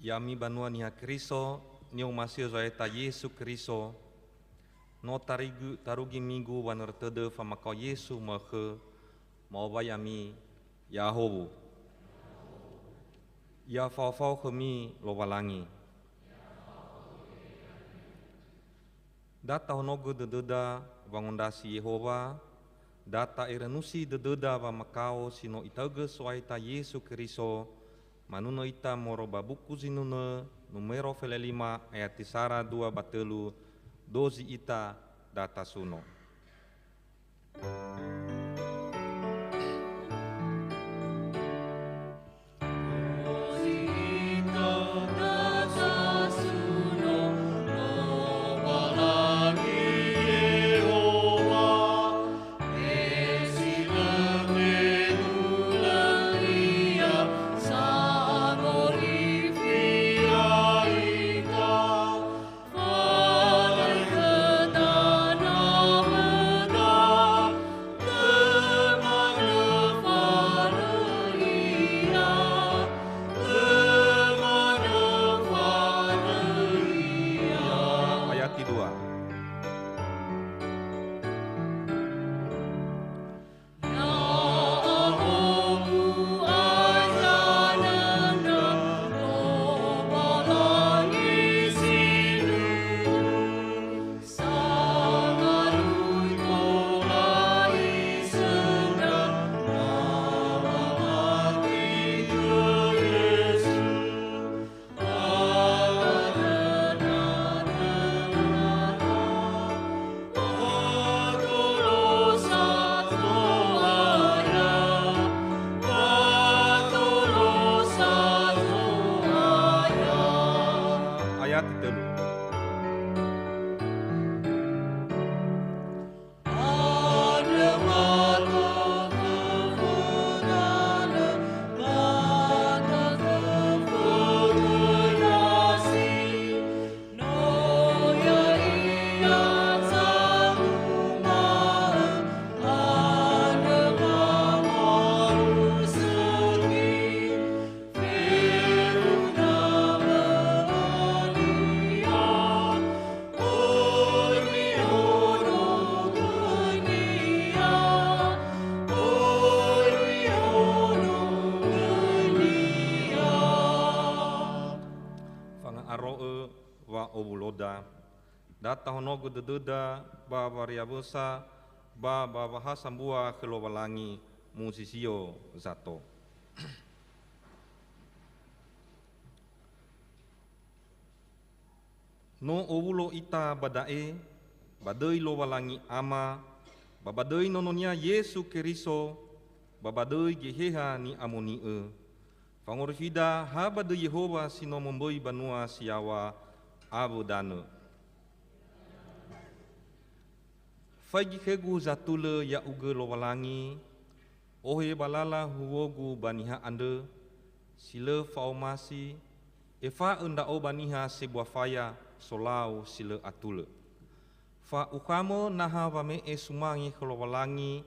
Yami banua niha Kristo, niu masio zoeta Yesu Kristo, no tarugi migu wanur tede famakau Yesu mahe, mau bayami Yahobu. Ya fau kami lowalangi. Data honogo dededa wangondasi Yehova, data iranusi dededa wamakau sino itaga soaita Yesu Kristo, manuno ita moro babuku zinune numero 5 ayat tisara 2 batelu dozi ita data suno. Data honogo dededa ba variabosa ba bahasa bua kelowalangi musisio zato. No owulo ita badae badei lowalangi ama babadei nononia Yesu Kristo babadei geheha ni amonie. Fangorfida habade Yehova sino memboi banua siawa abudane. Fagi kegu zatule ya uge lowalangi, ohe balala huwogu baniha ande, sile faomasi, Efa enda o baniha sebuah faya solau sila atule. Fa ukamo naha vame sumangi kolowalangi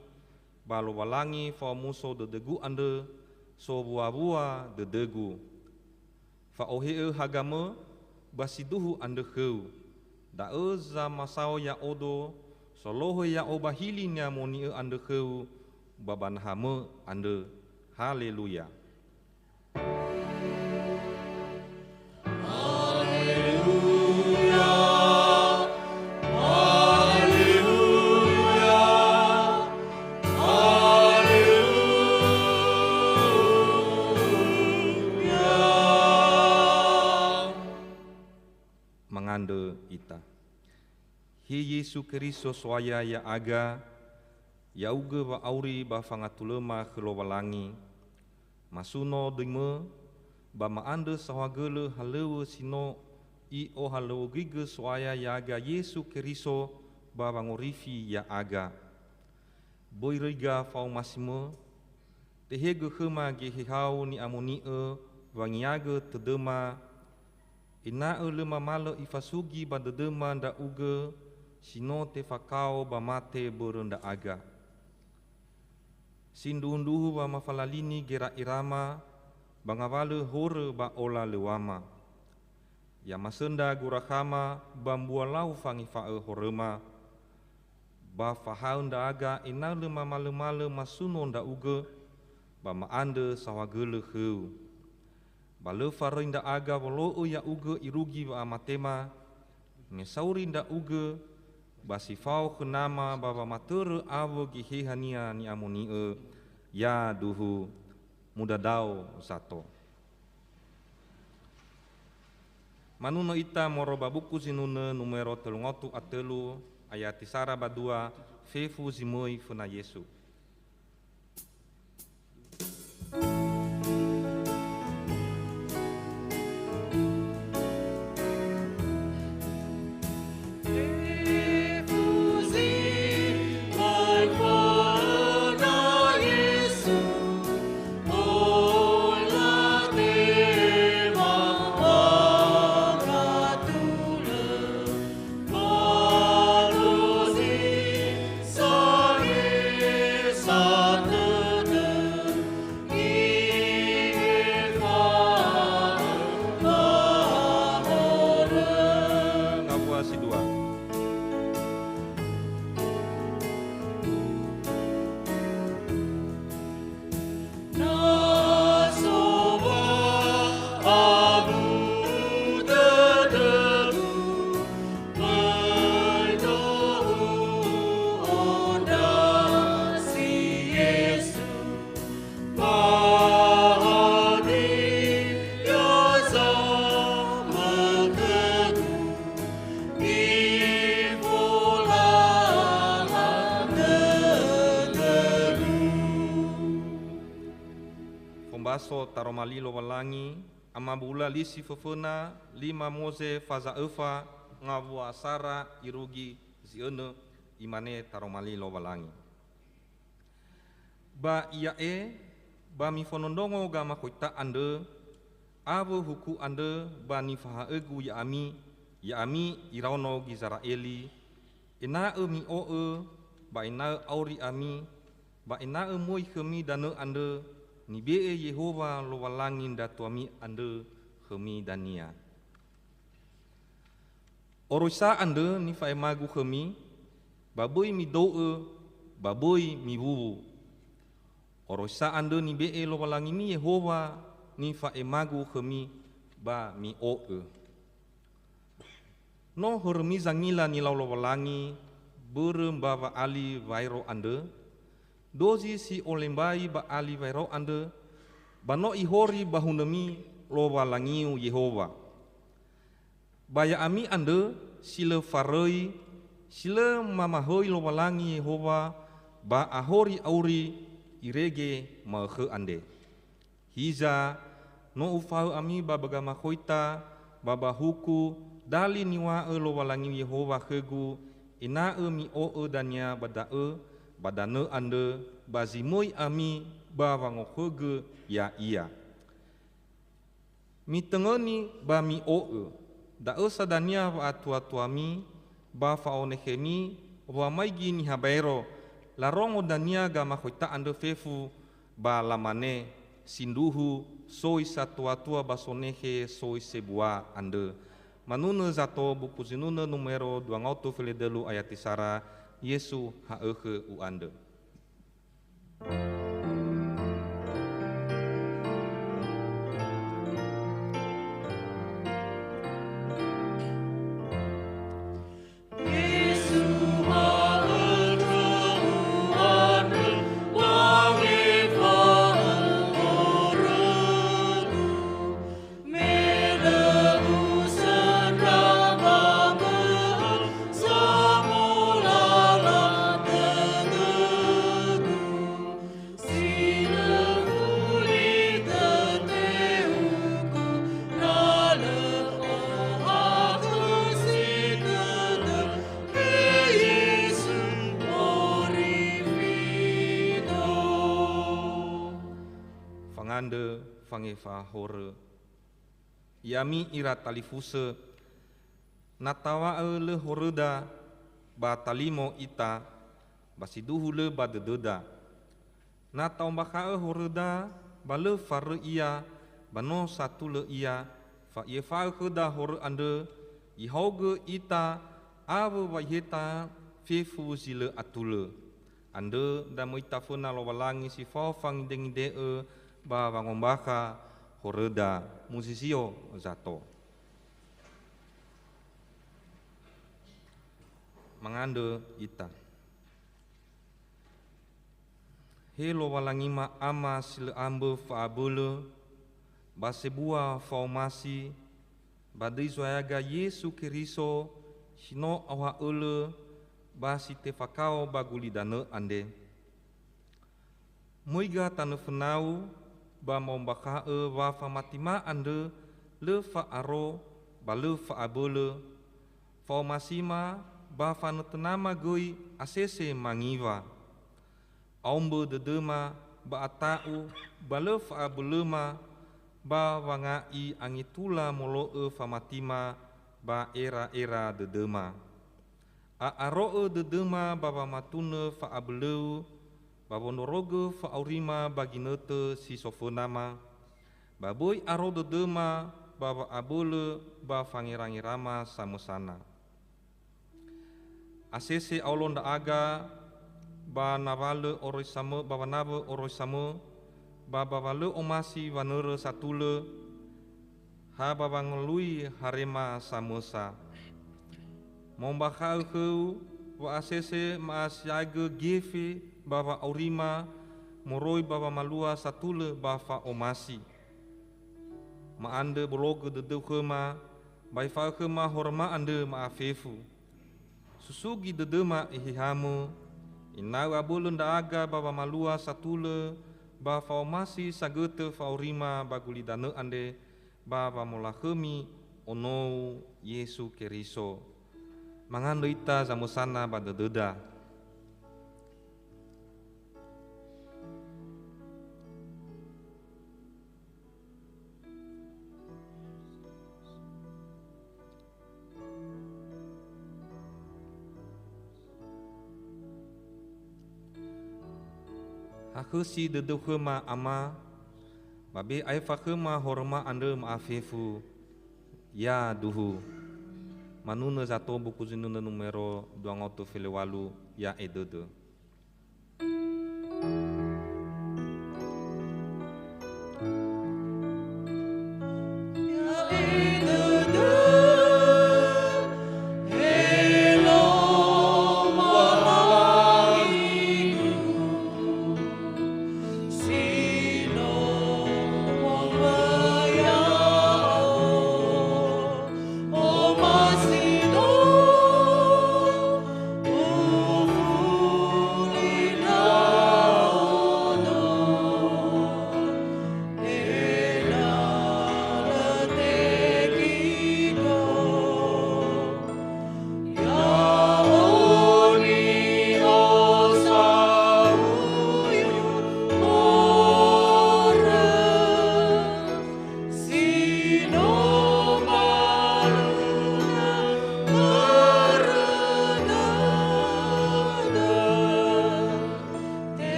balowalangi fa muso de degu ande so bua de degu. Fa ohe hagama basiduhu ande heu. Da za masao ya odo soloho ya obahili nya moni ande heu babanhame ande. Haleluya. Mengande ita. Hi Yesu Kristus waya ya aga, ya uga ba auri ba fangatulema kelowalangi, masuno dime ba maande sawagele halewe sino i o halewe gige swaya ya aga Yesu Kristus ba bangorifi ya aga. Boiriga fau masimo, tehege hema gehihau ni amoni wangiaga tedema, ina lema malo ifasugi badedema nda uge sino te fakao bamate berenda aga. Sindu-unduhu ba mafalalini gera irama bangawale hore ba ola lewama. Ya masenda gurakama bambualau fangi fae horema. Ba fahau nda aga ina lema male-male masuno nda uge ba maande sawagele heu. Bale farinda aga walo ya uge irugi ba amatema mesauri nda uge basifau kenama baba matere awo gihehania ni amoni ya duhu mudadao sato. Manuno ita moro babuku sinune numero telungotu atelu ayat tisara badua fefu zimoi funa Yesu. Baso taromali lowalangi amabula lisi fefena lima moze faza efa ngavua sara irugi ziene imane taromali lowalangi. Ba iae ba mifonondongo gama koita ande avo huku ande ba nifaha egu ya ami irauno gizaraeli ina mi ba ina auri ami ba ina moi kemi dane ande ni bee Yehova lo walangin datuami ande kemi dania. Orosa ande ni fae magu kemi baboi mi doe baboi mi wuwu. Orosa ande ni bee lo walangin ni Yehova ni fae magu kemi ba mi oe. No hormi zangila ni lau lo walangi berem bava ali vairo ande dozi si olembai ba ali vairo ande bano ihori bahunemi lo walangiu Yehova. Baya ami ande sile faroi sile mamahoi lo walangi Yehova ba ahori auri irege mahe ande. Hiza no ufau ami babagama koita baba huku dali niwa lo walangi Yehova kegu ina mi o danya badae badane ande bazimoi ami bawangokege ya ia. Mi tengeni ba mi o da sadania wa atua mi ba faonehemi wa maigi ni habairo la rongo dania ga makoita ande fefu ba lamane sinduhu soi satua basonehe soi sebua ande. Manuna zato buku zinuna numero 2 ayat isara Yesu haehe u ande. Fangande fangefa hore yami ira talifuse natawa le horeda ba talimo ita basiduhu le badededa natau baka horeda bale far ia bano satu le ia fa ye fa kheda hor ande i hoge ita ave wa yeta fefu sile atule ande da moita funa lo walangi si fofang dengi de ba wangombaka horeda musisio zato mangande ita helo walangima ama sile ambe fa abule basebua formasi badai soaga Yesu Keriso sino awa ele basi tefakao baguli dane ande moiga tanu fenau ba mombaka wa fa matima ande le fa aro ba le fa abole fa masima ba fa tenama goi asese mangiva aumbe dedema ba atau ba le fa abulema ba wangai angitula molo fa matima ba era dedema a aro dedema ba matune fa abuleu babonoroge fa aurima baginete si sofonama baboi aro dedema baba abole ba fangirangirama samosana asese aulonda aga ba navale oroisame baba nave oroisame baba vale omasi vanere satule ha baba ngelui harema samosa mombakau keu wa asese maasiage gefe baba aurima moroi baba malua satule bafa omasi ma ande bologe de khema bai fa khema horma ande ma afefu susugi de ma ihamu inawa bolunda aga baba malua satule bafa omasi sagete fa aurima baguli dane ande baba molahemi ono Yesu Keriso mangando ita zamusana badededa aku si dedu khema ama babe ai fa khema horma ande maafefu ya duhu manuna zato buku zinuna numero 2 ya edede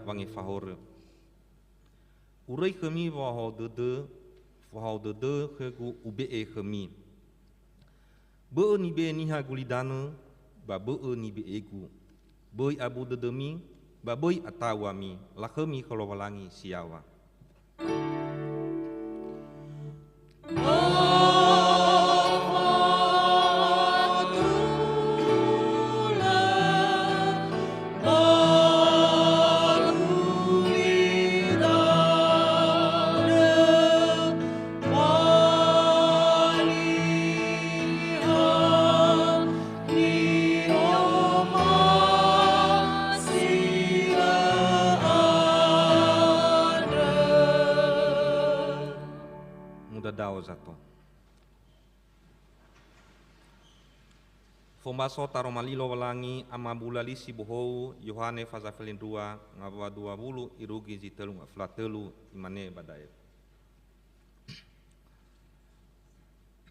wangi fahore. Urei kami wahau dede hegu ube kami. Be ni be niha gulidana ba be ni be egu. Boi abu dedemi ba boi atawami la kami kalau walangi siawa. Dao zato. Fombaso taro malilo walangi ama bulalisi bohou Yohane fazafelin 2 ngawa 20 irugi zitelu ngaflatelu imane badaya.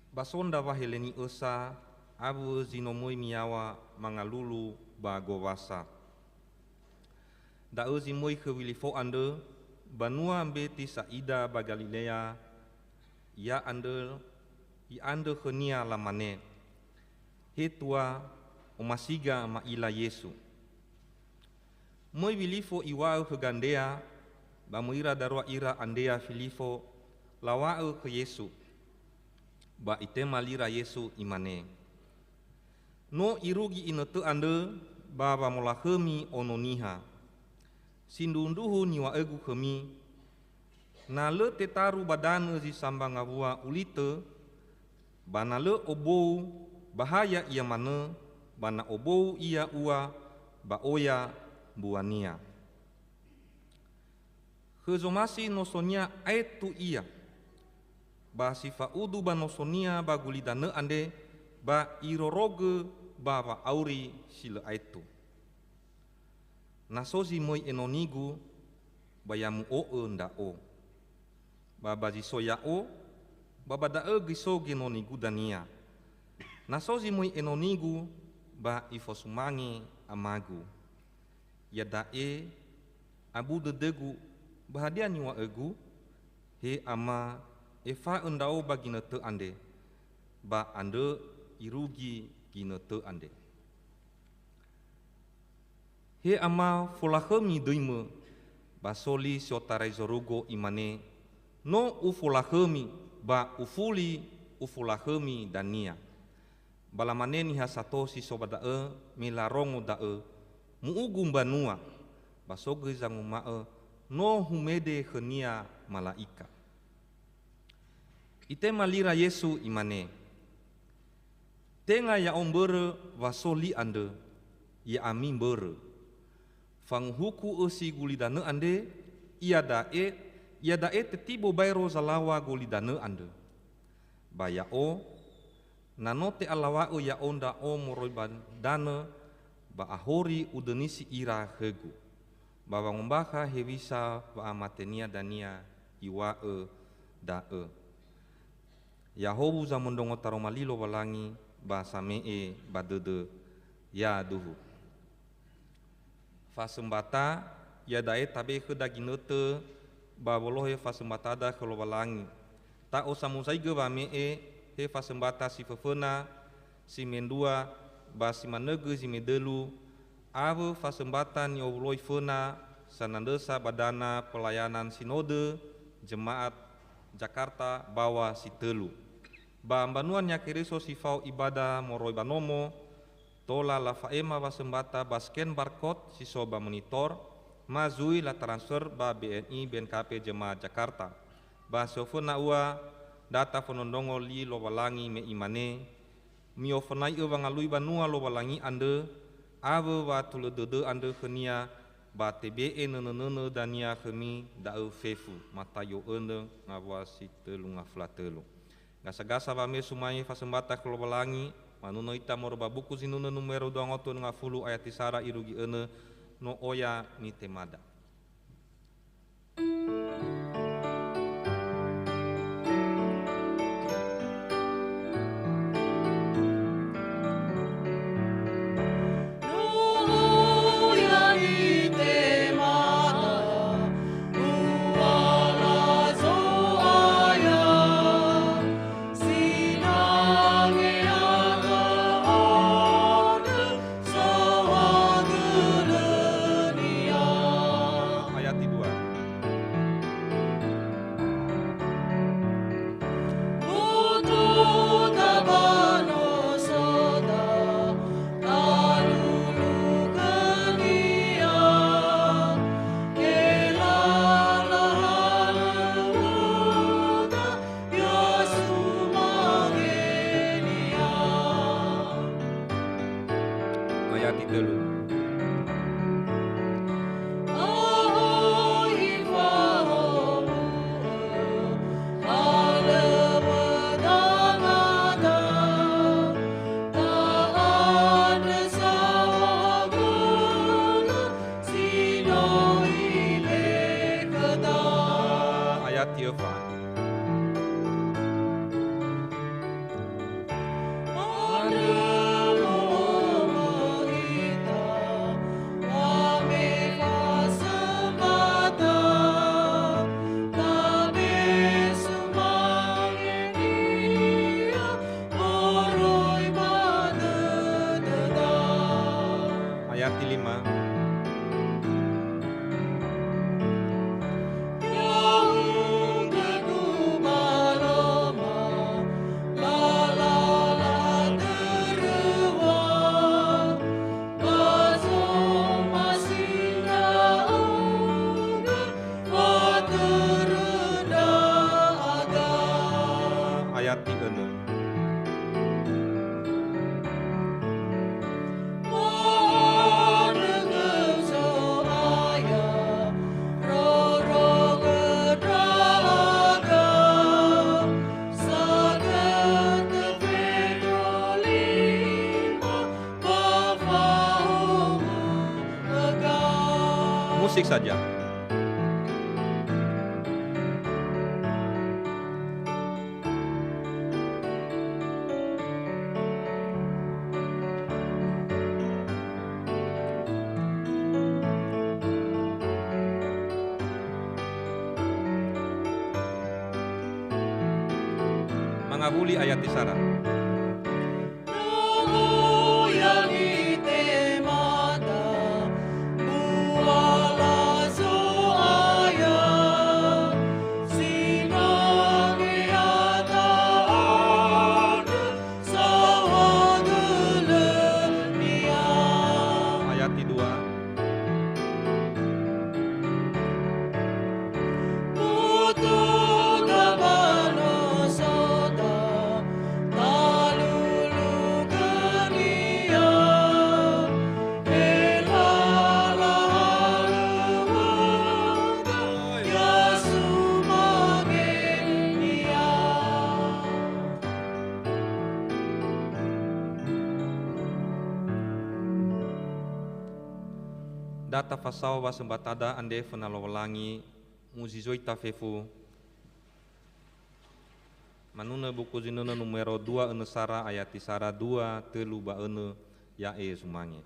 Basonda waheleni esa abu zinomoi miawa mangalulu bagowasa. Da uzi moi kewilifo ande banua ambeti saida bagalilea ya ande khenia lamane hetua omasiga ma ila Yesu moi bilifo iwau ke gandea ba muira darwa ira andea filifo lawau ke Yesu ba itema lira Yesu imane no irugi inote ande ba molahemi ononiha sindunduhu niwa egu kemi na le tetaru badana zi sambang avua ulite bana le obou bahaya ia mana bana obou ia ua ba oya buania khezomasi nosonia aitu ia ba sifa udu ba nosonia ba gulidane ande ba iroroge ba ba auri sile aitu nasozi moi enonigu bayamu o nda o baba jisoya o baba da giso genonigu dania nasozi moi enonigu ba ifosumangi amagu ya dae abu dedegu bahadia niwa egu he ama efa endao bagina te ande ba ande irugi gina te ande he ama folahemi deime ba soli siotarai zorugo imane no ufulahemi ba ufulahemi dania balamane ni hasato si sobadae milarongo dae muugum banua basoge zangumae no humede khenia malaika ite malira Yesu imane tenga ya ombere wasoli ande ya ami bere fanghuku esi gulidane ande ia dae tetibo bairo zalawa golidane ande baya o nanote alawa o ya onda o moroi bandane ba ahori udenisi ira hegu ba ngombaka hewisa ba amatenia dania iwa dae Yahobu zamondongo taromalilo walangi ba samee ba dede ya duhu fasembata ya dae tabe kedaginote ba bolohe fasembatada kalau walangi ta osamusai ge ba mee he fasembata si fefena si mendua ba si manege si medelu ave fasembata ni obloi fena sanandesa badana pelayanan sinode jemaat Jakarta bawa si telu ba ambanuan nyakiriso si fau ibadah moroi banomo tola la faema fasembata basken barcode si soba monitor mazui la transfer ba BNI BNKP Jemaat Jakarta ba sofona ua data fonondongo li lo walangi me imane mio fonai e wangalui banua lo walangi ande ave wa tuledede ande khenia ba TBE nene dania khemi da fefu matayo ende ngawa si telu ngafla telu gasa-gasa ba me sumai fasembata lo walangi manuno ita morba buku sinuna numero 250 ayat isara irugi ene no oya ni temada. No oya ni temada. Ayat 3. Ayat 4. Ayat 5. Ayat 36. Musik saja. Mengabuli ayat Isara. Ayat 2. Data fasau wa sembatada ande fenalowalangi muzizoita fefu manuna buku zinuna numero 2 enesara ayat Isara 2 telu ba ene ya sumange.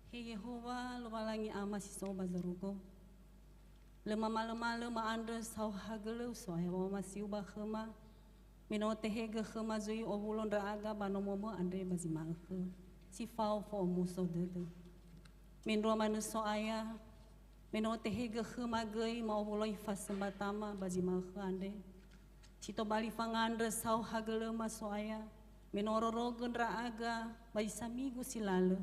Hei Yehova, lumalangi ama si soba zarugo. Lema andre sau hagelu so hewa masiu ba khema. Minote hege khema zui obulon ra aga banomomo andre bazima akhe. Si fau fo muso dede. Minro manuso aya. Minote hege khema gei ma obuloi fasembatama bazima akhe ande. Cito bali fangandre sau hagelu maso aya. Minoro ra aga baisamigu silale.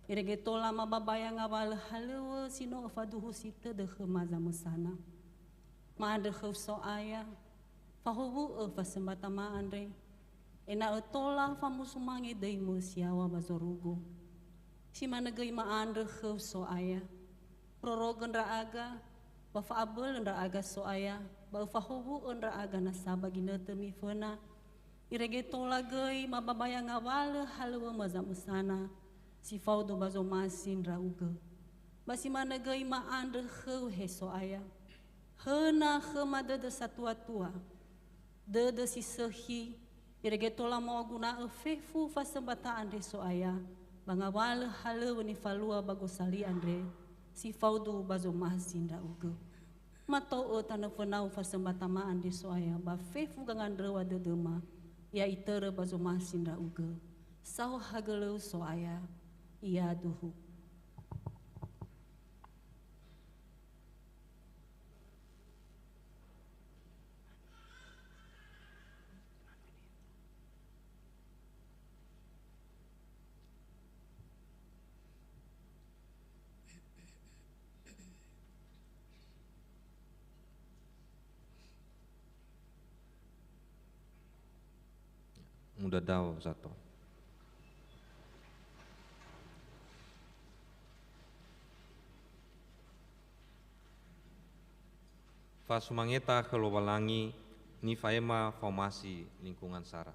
Iregetola mababaya ngawal halewa sino faduhu sita de khemaza musana. Maande khufso aya. Fahobu fasembata maandre. Ena etola famusumangi dei musiawa bazorugo. Si managai maandre khufso aya. Prorogan ra aga. Bafa abel ra aga so aya. Bafahobu ra aga nasaba ginete mifena. Iregetola gai mababaya ngawal halewa mazamusana. Si fau do bazo masin rauga. Basi mana gai ma andre kheu heso aya. Hena khema dede satua-tua. Dede si sehi. Iregetola mo guna fefu fasembata andre so aya. Bangawal hale wani falua bagosali andre. Si fau do bazo masin rauga. Matau tana fenau fasembata ma andre so aya. Ba fefu gangandre wa dede ma. Ya itere bazo masin rauga. Sau hageleu so aya. Ia duhu. Muda dao satu. Fasumangeta kelowalangi ni faema formasi lingkungan sara.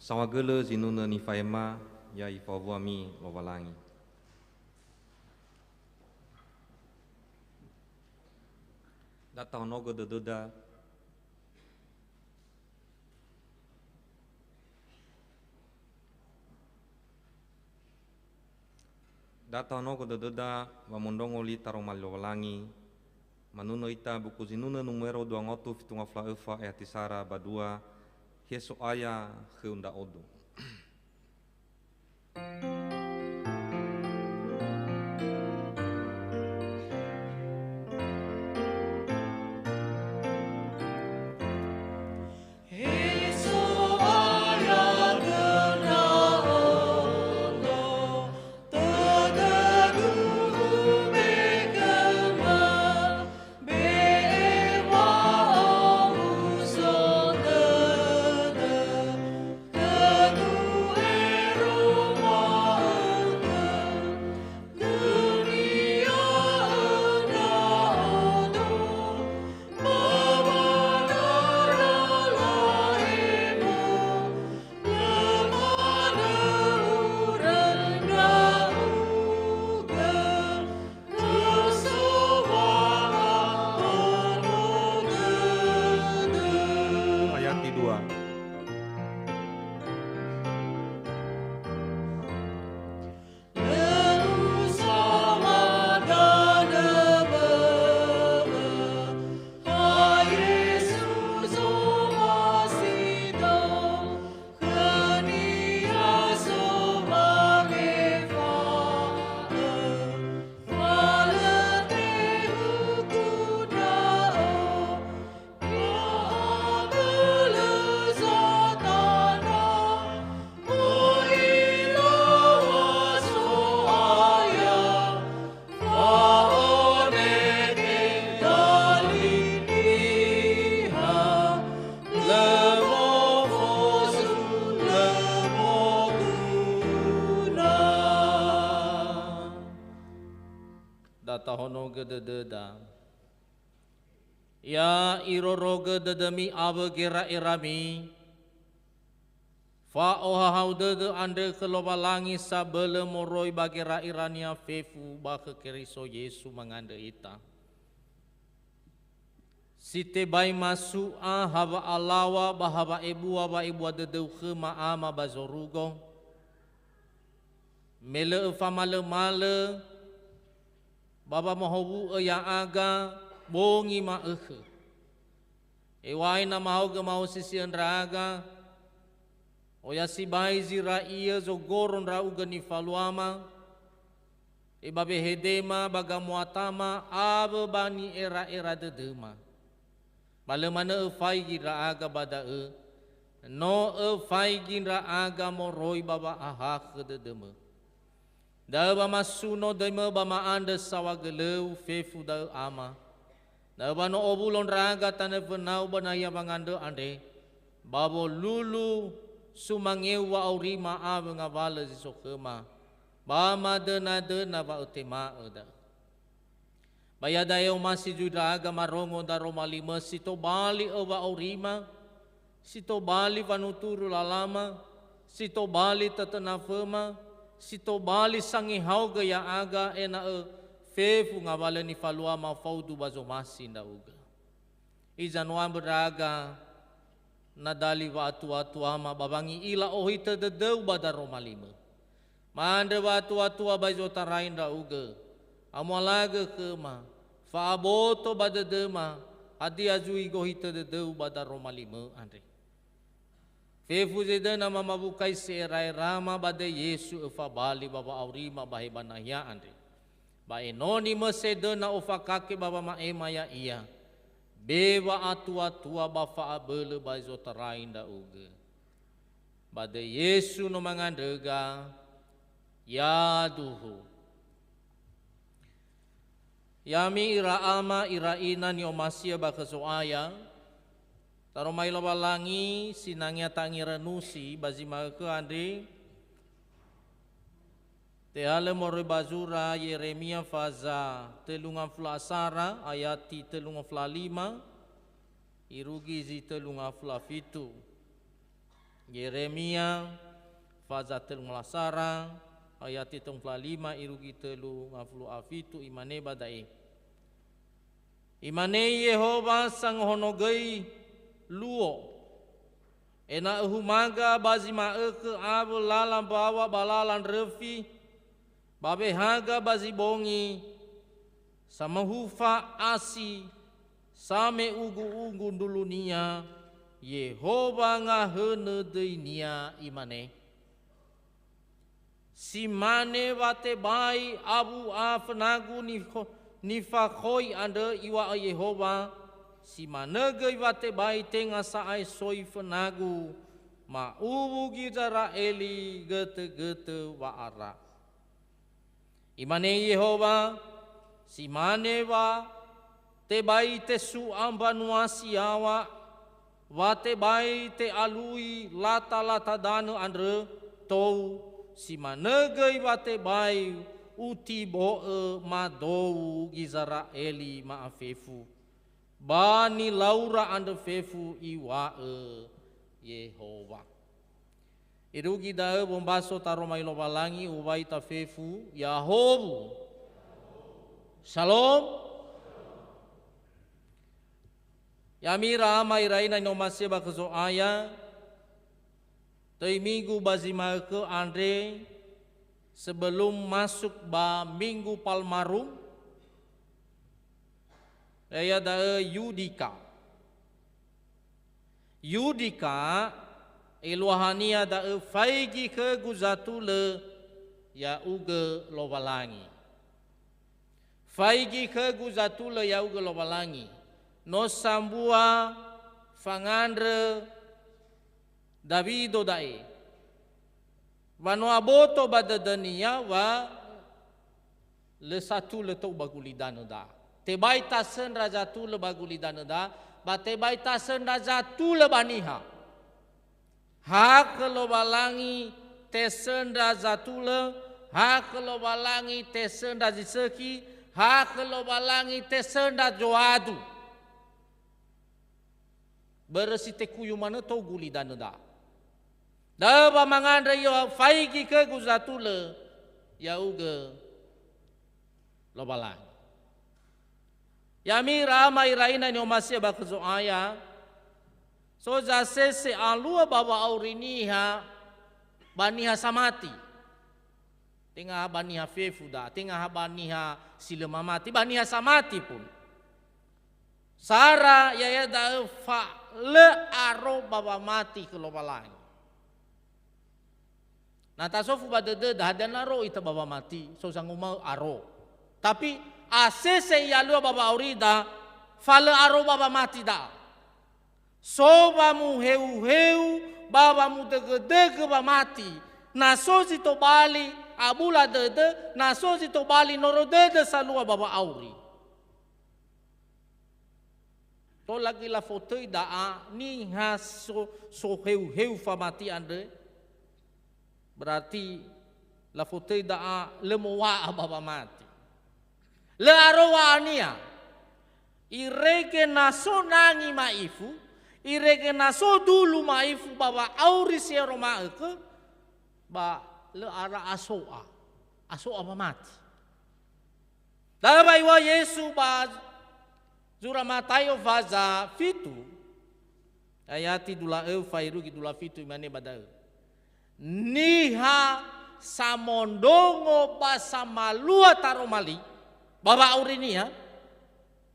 Sawagele zinuna ni faema ya ifavua mi wawalangi. Data honogo deduda Data honogo deduda wamundongo li taromal wawalangi. Manuno ita buku zinuna numero 254 e atisara badua Yesu aya heunda odu. Tahono gedededa ya iroro gededemi ave gera irami fa ohahau dede ande kelobalangi sabele moroi bagera irania fefu ba keriso Yesu mangande ita site bai masu a hava alawa bahava ibu dedeu khema ama bazorugo mele famale male Baba mahobu yang aga bongi ma ekhe. Ewai na mau ke mau sisi raga. Oya si bai zira iya zo goron ra uga ni faluama. E babe hedema baga muatama abe bani era dedema. Bale mana fai gira aga bada no fai gira aga moroi baba aha ke dedema. Da ba masuno dema ba ma anda sawageleu fefu da ama. Da ba no obulon raga tane venau ba na ya bangande ande. Babo lulu sumangeu wa aurima ave ngabala zisokema. Ba ma dena ba utema ada. Bayada eu masih judaga marongo da romalima sito bali oba aurima. Sito bali vanuturu lalama. Sito bali tatanafema. Sito bali sangi hauga ya aga ena fefu ngabale ni falua ma faudu bazo masi nda uga. Ijanwa beraga nadali wa atu ama babangi ila ohita dedeu badar romalima. Mande wa atu bazo tarain nda uga. Amalaga kema fa aboto badedema adi azui gohita dedeu badar romalima andre. Fefu zeda nama mabukai serai rama bade Yesu ufa bali baba aurima bahe banaya ande. Ba enoni meseda na ufa kake baba maema ya iya. Bewa atua bafa abele bazo terain da uge. Bade Yesu no mangandega ya duhu. Yami ira ama ira ina ni omasia bakasoaya. Taromai lawalangi sinangnya tangira nusi bazima ke ande teale mori bazura Yeremia faza telunga flasara ayati telunga flalima irugi zi telunga flafitu Yeremia fazatul melasara ayat 35 irugi telu ngaflu afitu imane badai. Imane Yehova sang honogai luo. Ena humaga bazima ke abu lalam bawa balalan refi babe haga bazi bongi sama hufa asi same ugu dulunia Yehova ngahene deinia imane simane wate bai abu afnagu nifakoi ande iwa Yehova si manegei wate bai tenga saai soi fenagu ma ubu gizara eli gete wa ara. Imane Yehova si mane wa te bai te su ambanuasi awa wate bai te alui lata danu andre tou si manegei wate bai uti boe ma dou gizara eli ma afefu. Bani laura ande fefu iwa Yehova. Irugi dae bombaso taromai lobalangi uwai ta fefu Yahobu. Shalom. Yamira amai raina nomase bakezo aya. Toi minggu bazima ke Andre sebelum masuk ba minggu Palmarum. Raya da Yudika. Yudika eluahania da faigi ke guzatule ya uge lobalangi. Faigi ke guzatule ya uge lobalangi. No sambua fangandre Davido dae. Wano aboto badadania wa le satu le tau bagulidano da. Tebai tasen raja tu le bagulidano da. Ba tebai tasen raja tu le baniha. Hak lo balangi tesen raja tu le. Hak lo balangi tesen raja seki. Hak lo balangi tesen raja joadu. Beresi te kuyu mana tau gulidano da. Da ba mangandre yo faigi ke guzatule ya uge lo balangi. Yami ramai raina ni omasia bakezo aya. So jase se alua baba auriniha baniha samati. Tengah baniha fefuda, tengah baniha silemamati, baniha samati pun. Sara ya da fa le aro baba mati ke lobalang. Nah tasofu badede dahadan aro ita baba mati, so sanguma aro. Tapi asese yalua baba aurida fale aro baba mati da. Soba mu heu baba mu dege baba mati. Nasozi to bali abula dede, nasozi to bali noro dede salua baba auri. To lagi la fotoi da ni has so heu famati ande. Berarti la fotoi da lemoa baba mati. Le arowa ania irege naso nangi maifu irege naso dulu maifu baba auri siero maeke ba le ara asoa ba mati dabai wa Yesu ba zura matayo vaza fitu ayati dula fairu dula fitu imane badal niha samondongo basamalua taromali baba aurinia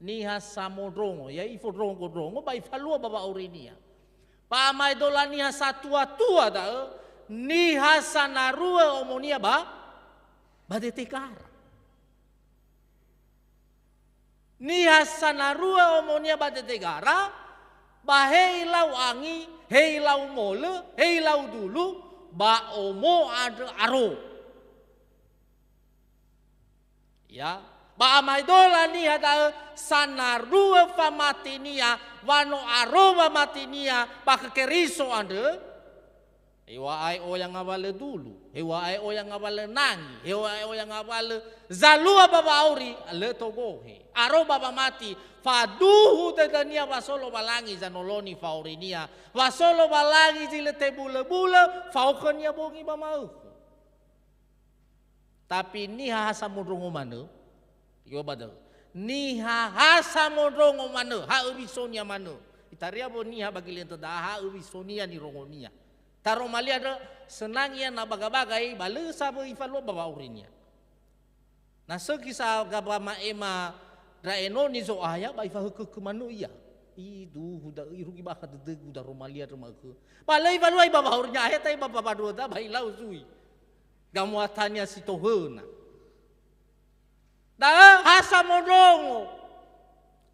niha samodrongo ya ifo drongo ba ifalua baba aurinia pa mai dola niha satua tua da niha sanarua omonia ba detekara niha sanarua omonia ba detekara ba heilau angi heilau mole heilau dulu ba omo ada aro ya ba amai dola ni ada sanarua famatinia wano aroma matinia ba kekeriso ande Hewa ai o yang ngabale dulu, hewa ai o yang ngabale nangi, hewa ai o yang ngabale zalua baba auri le togohe. Aro baba mati faduhu tetania wasolo balangi zanoloni faurinia, wasolo balangi zile tebule-bule faukonia bongi bamau. Tapi niha hasa mudrongo mane, yo badal. Niha hasa mudrongo mane, ha ubisonia mane. Itaria bo niha bagi lento dah ha ubisonia ni rongonia. Taro mali ada senangnya na baga-bagai bale sabo ifalo baba urinya. Na sekisa gabama ema draeno ni zo aya ba ifa ke manu iya. Idu huda irugi ba kad de huda romalia rema ke. Bale ifalo ai baba urinya aya tai baba badota bai lau zui. Gamuatannya si tohena. Da hasa mondongo.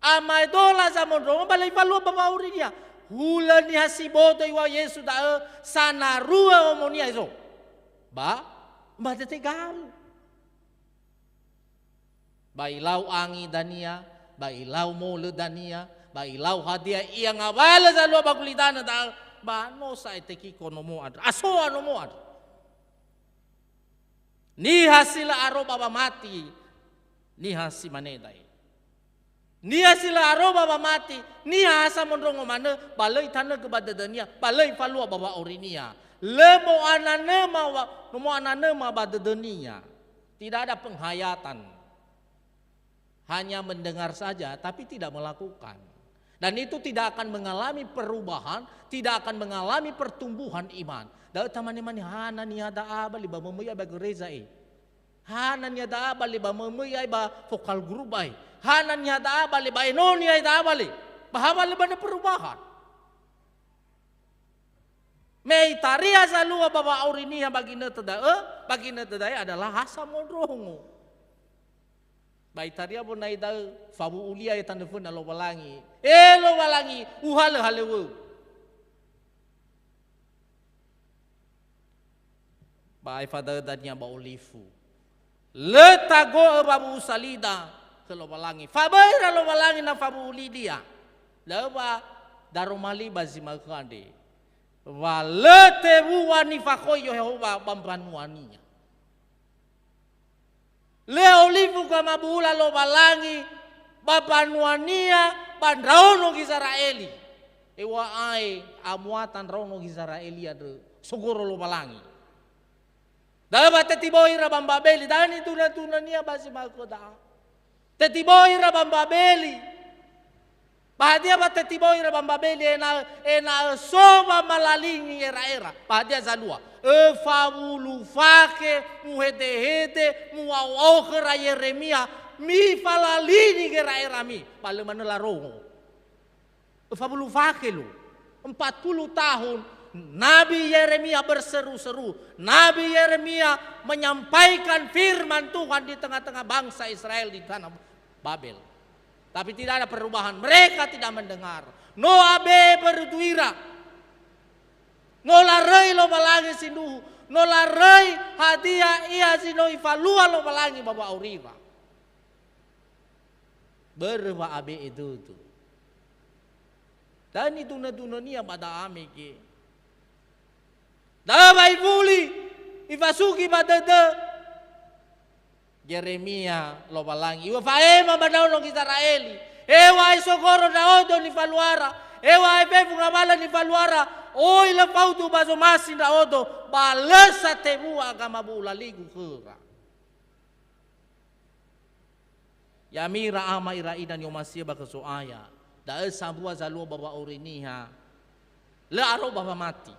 Amai dola za mondongo bale ifalo baba urinya. Hula ni hasiboto iwa Yesu da sana rua omonia iso. Ba tete galu. Ba ilau angi dania, ba ilau mole dania, ba ilau hadiah ia ngabala za lo bagulitana da ba no sa eteki konomo ad. Aso anomo ad. Ni hasila aro baba mati. Ni hasi manedai. Nia sila aro baba mati, nia asa mondrongo mana, balai tanah kepada dunia, balai falua baba orinia. Lemo ananema pada dunia. Tidak ada penghayatan. Hanya mendengar saja, tapi tidak melakukan. Dan itu tidak akan mengalami perubahan, tidak akan mengalami pertumbuhan iman. Dah teman-teman hana niada abali ba memuya ba gereja Hana niada abali ba memuya ba vokal group Hanan nyata abali, ba enoni ay abali. Bahabali ba na perubahan? May taria sa luwa baba auriniya bagina tadai adalah hasa modrongo. Bay taria bo na ida fabu ulia ay tanefun na lo balangi. Lo balangi uhale halewu. Bay fada dadnya ba olifu. Letago babu salida. Kalau balangi, fabaira lo balangi na fabuli dia, lawa daromali bazima kande, walete buwani fakoyo Yehova bambanuaninya. Leo lifu kama bula lo balangi, babanuania bandraono Israeli, ewa ai amuatan rono Israeli ada sogoro lo balangi. Dapat tetiboira bambabeli, dani tuna nia bazima koda. Tetiboy rabambabeli. Bahadia ba tetiboy rabambabeli ena soba malalingi era. Bahadia zalua. Fabulu fake muhete muawokera Yeremia mi falalini era mi. Pale manela rongo. Fabulu fake lu. 40 tahun Nabi Yeremia berseru-seru. Nabi Yeremia menyampaikan firman Tuhan di tengah-tengah bangsa Israel di tanah Babel. Tapi tidak ada perubahan. Mereka tidak mendengar. No abe berduira. No larei lo balangi sinduhu. No larei hadiah ia sino ifalua lo balangi baba auriva. Berwa abe itu tu. Dan itu dunia pada amiki. Dabai buli ifasuki badada Yeremia lo balangi wa faema badao no Israeli ewa isokoro da odo ni faluara ewa efefu ngabala ni faluara oi la pautu bazo masi da odo balesa tebu agama bula ligu kera Yamira ama ira idan yomasia bakaso aya da esambua zalua baba oriniha le aro baba mati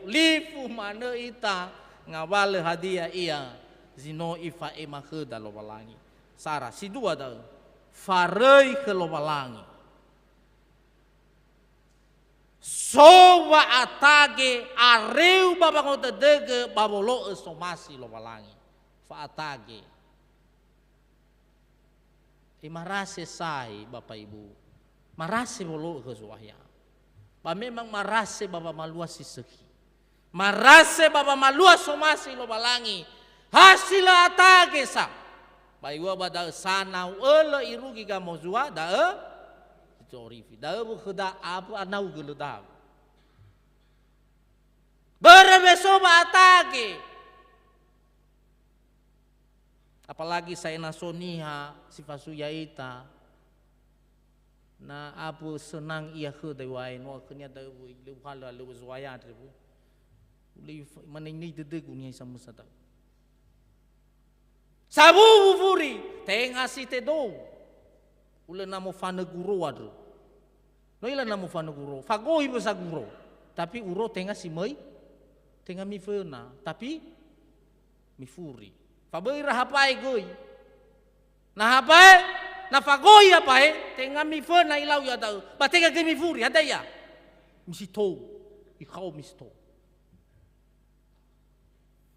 lifu mana ita ngawale hadiah ia zino ifa emakhe da lo balangi sara si dua da farei ke lo balangi sowa atage areu babang dege babolo somasi lo balangi fa atage marase sai bapak ibu marase bolo ke suahya ba memang marase baba malua siseki. Marase baba malua somasi lo balangi. Hasila atage sa. Baiwa bada sana ule irugi ga mozua da itu orifi. Da bu khada abu anau gelu da. Berebeso batake. Apalagi saya nasoniha sifasuya ita. Na abu senang ia ke dewai no kenya dewi luhala lu zwaya debu. Uli manini dede gunia sama sada. Sabu bufuri tenga si tedo. Ule namo fana guru adu. No ila namo fana guru. Fagoi besa guru. Tapi uro tenga si mai. Tenga mi fena. Tapi mi furi. Fabai rahapai goi. Nah hapai. Na fagoi apai. Tenga mi fena ilau ya tau. Ba tenga ke mi furi. Ada ya. Misi to. Ikau misi to.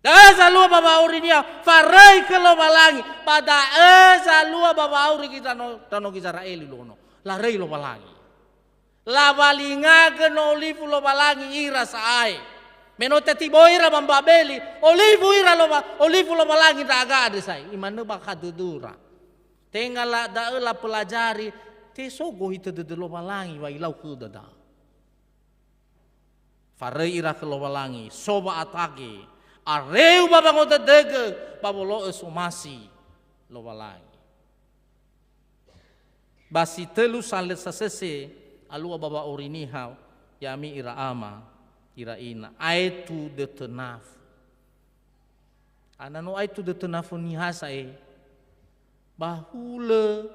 Eza lua baba uri dia farai ke lo balangi pada eza lua baba uri kita no tano Israel lo no larai lo balangi la balinga ke no olivu lo balangi ira saai menote tiboira bambabeli olivu ira lo olivu lo balangi tak agak sai imane bakadudura tengala daela pelajari te sogo itu de lo balangi wa ilau ku dada farai ira ke lo balangi soba atake areu baba ngota dege babolo esomasi lo balangi basi telu salet sasese alua baba oriniha yami ira ama ira ina aitu de tenaf anano aitu de tenaf ni hasae bahule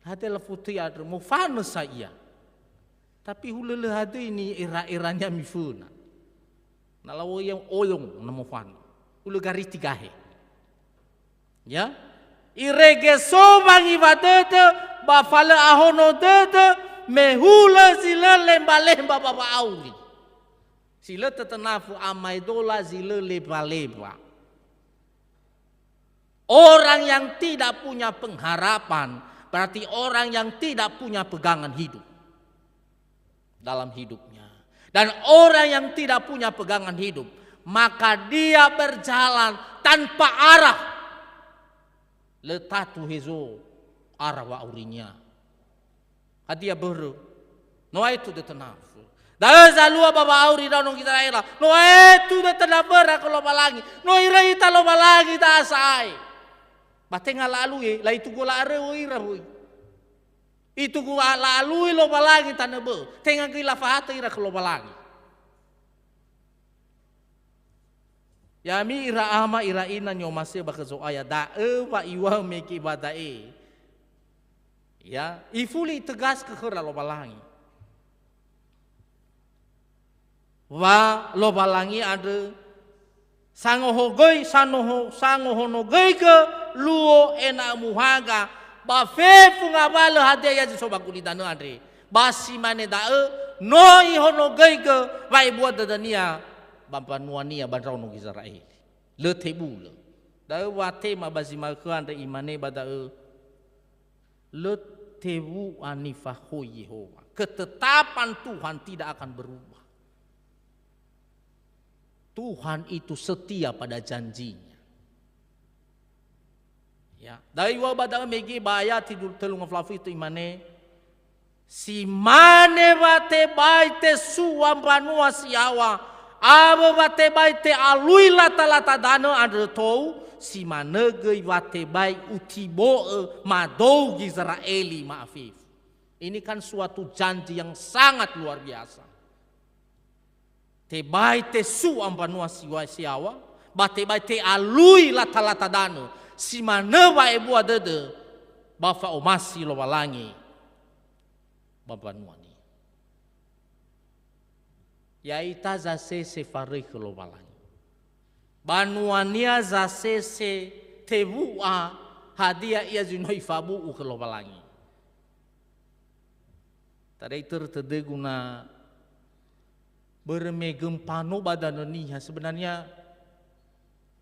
hade la futi adre mo fana saya tapi hule le hade ini ira-iranya mifuna nalawo yang oyong namo fan ulu gari tigahe ya irege sobang ibadete ba fale ahono dete mehula sila lemba-lemba baba auri sila tetenafu amai dola sila leba-leba orang yang tidak punya pengharapan berarti orang yang tidak punya pegangan hidup dalam hidupnya. Dan orang yang tidak punya pegangan hidup, maka dia berjalan tanpa arah. Letatu hezo arah wa urinya. Hadia beru. No itu de tenafu. Da zalua baba auri da no kita era. No itu de tenabera kalau balangi. No ira ita lo balangi ta asai. Batenga lalu la itu gola areu ira hui. Itu gua lalui lo balangi tanebe. Tenga gila fahata ira ke lo balangi. Yami ira ama ira ina nyomase bakazo aya da wa iwa meki badae. Ya, ifuli tegas ke khara lo balangi. Wa lo balangi ada sangohogoi sangohonogoi ke luo ena muhaga. Ba fefu ngabalo hade ya soba kulitano andre basi mane dae no ihono geiga vai buat dadania bampanuania banrauno Israel le tebul dae wate ma bazima ke ande imane badae le tebu anifahu Yehova ketetapan Tuhan tidak akan berubah. Tuhan itu setia pada janjinya. Ya, dari wabada megi baya tidur telung flafi itu imane si mane bate baite suam banua siawa aba bate baite alui lata dano ada tau si mane gei bate bai utibo madou Israeli maafif. Ini kan suatu janji yang sangat luar biasa. Te baite suam banua siawa bate baite alui lata dano si mana wa ibu ada de bafa omasi lo balangi babanuani ya ita zase se fari lo balangi banuania zase se tebua hadia ia zinoi fabu lo balangi tadi tertedeguna bermegem pano badananiha sebenarnya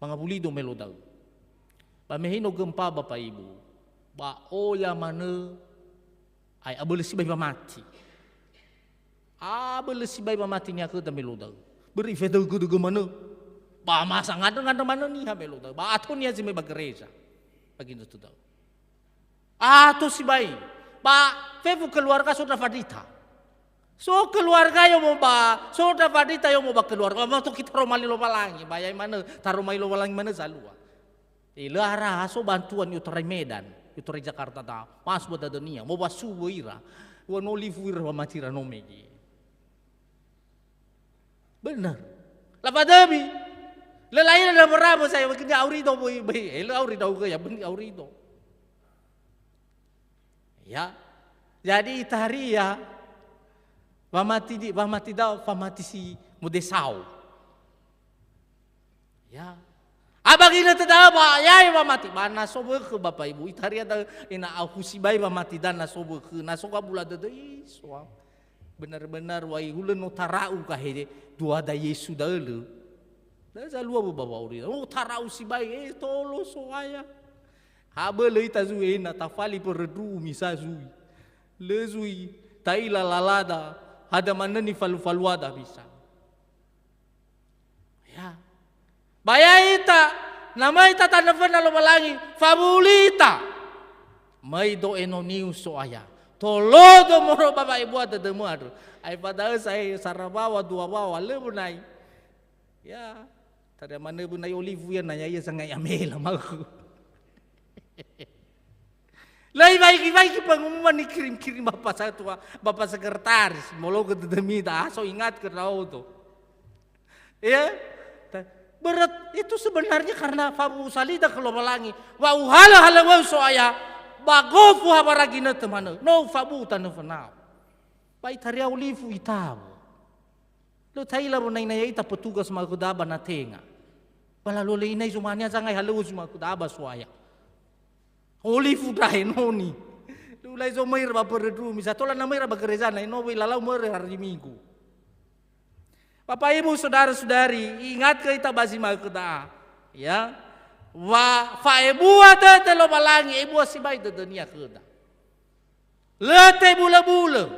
mangabuli do melodau. Pamehino gempa Bapak Ibu. Ba oya mana ai abelesi bai mati. Abelesi bai mati nya ke tameluda. Beri fedo ke mana? Ba masa ngada mana ni hameluda. Ba atun ya zime bagereja. Begitu tu tahu. Atu si bai. Ba fefu keluarga sudah fadita. So keluarga yang mau ba, so dapat dita yang mau ba keluarga, mau tu kita romali lo balangi, bayai mana, taruh mai lo balangi mana zalua. Ilara so bantuan yuterai Medan, yuterai Jakarta ta, mas buat dunia, mau basu ira, wan olive ira matira nomegi. Benar. Lapa demi, lelain ada berapa saya bekerja aurido boy, aurido ke ya benih aurido. Ya, jadi itari ya. Pamati daw, pamati si Mudesau. Ya. Abang ina tadaba, yai pamati. Mana sobo ke Bapak Ibu. Itari ada ina aku si bayi pamati dan nasobo ke nasoka bula dada iswa. Benar-benar wai ulen no tarau kahede dua da Yesu dalu. Da zalua Bapak uri. Oh tarau si bayi tolo soaya. Habele itazui ina tafali perdu misazui. Lezui taila lalada. Ada mana ni falu-faluada bisa. Ya. Bayai ita, nama ita tanafan na lumalangi, fabulita. May do enoniu so aya. Tolodo moro Bapak Ibu ada demuar. Ay padahal saya sarabawa dua bawa lebunai. Ya. Tada mana bunai olive yan nanya ya sangat yamela maku. Lai baik pengumuman dikirim bapak satu, bapak sekretaris, mau ke demida, so ingat ke tuh. Ya, berat itu sebenarnya karena Fabu Salida kalau melangi, wau hala wau soaya, bagofu habaragina temana, no Fabu tanu fenau. Pai taria olivu itabu. Lo taila bo nai ita petugas magudaba na tenga. Bala lo le inai zumania zangai halu magudaba soaya. Olivu dahin noni. Lulai zo mair ba perdu misa tola na mair ba gereja na ino lalau mer hari Minggu. Bapak Ibu saudara-saudari, ingat ke ita basi magda. Ya. Wa fa ibu ada telo balangi ibu sibai de dunia keda. Lete bula-bula.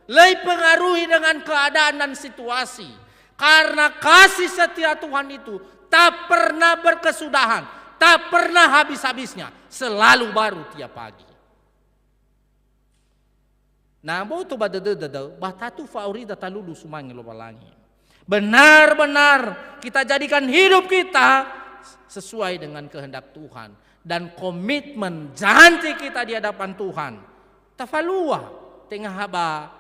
Lei pengaruhi dengan keadaan dan situasi. Karena kasih setia Tuhan itu tak pernah berkesudahan. Tak pernah habis-habisnya, selalu baru tiap pagi. Nah, mau tu batatu faurida talulu sumangi lo balangi. Benar-benar kita jadikan hidup kita sesuai dengan kehendak Tuhan dan komitmen janji kita di hadapan Tuhan. Tafalua tengah haba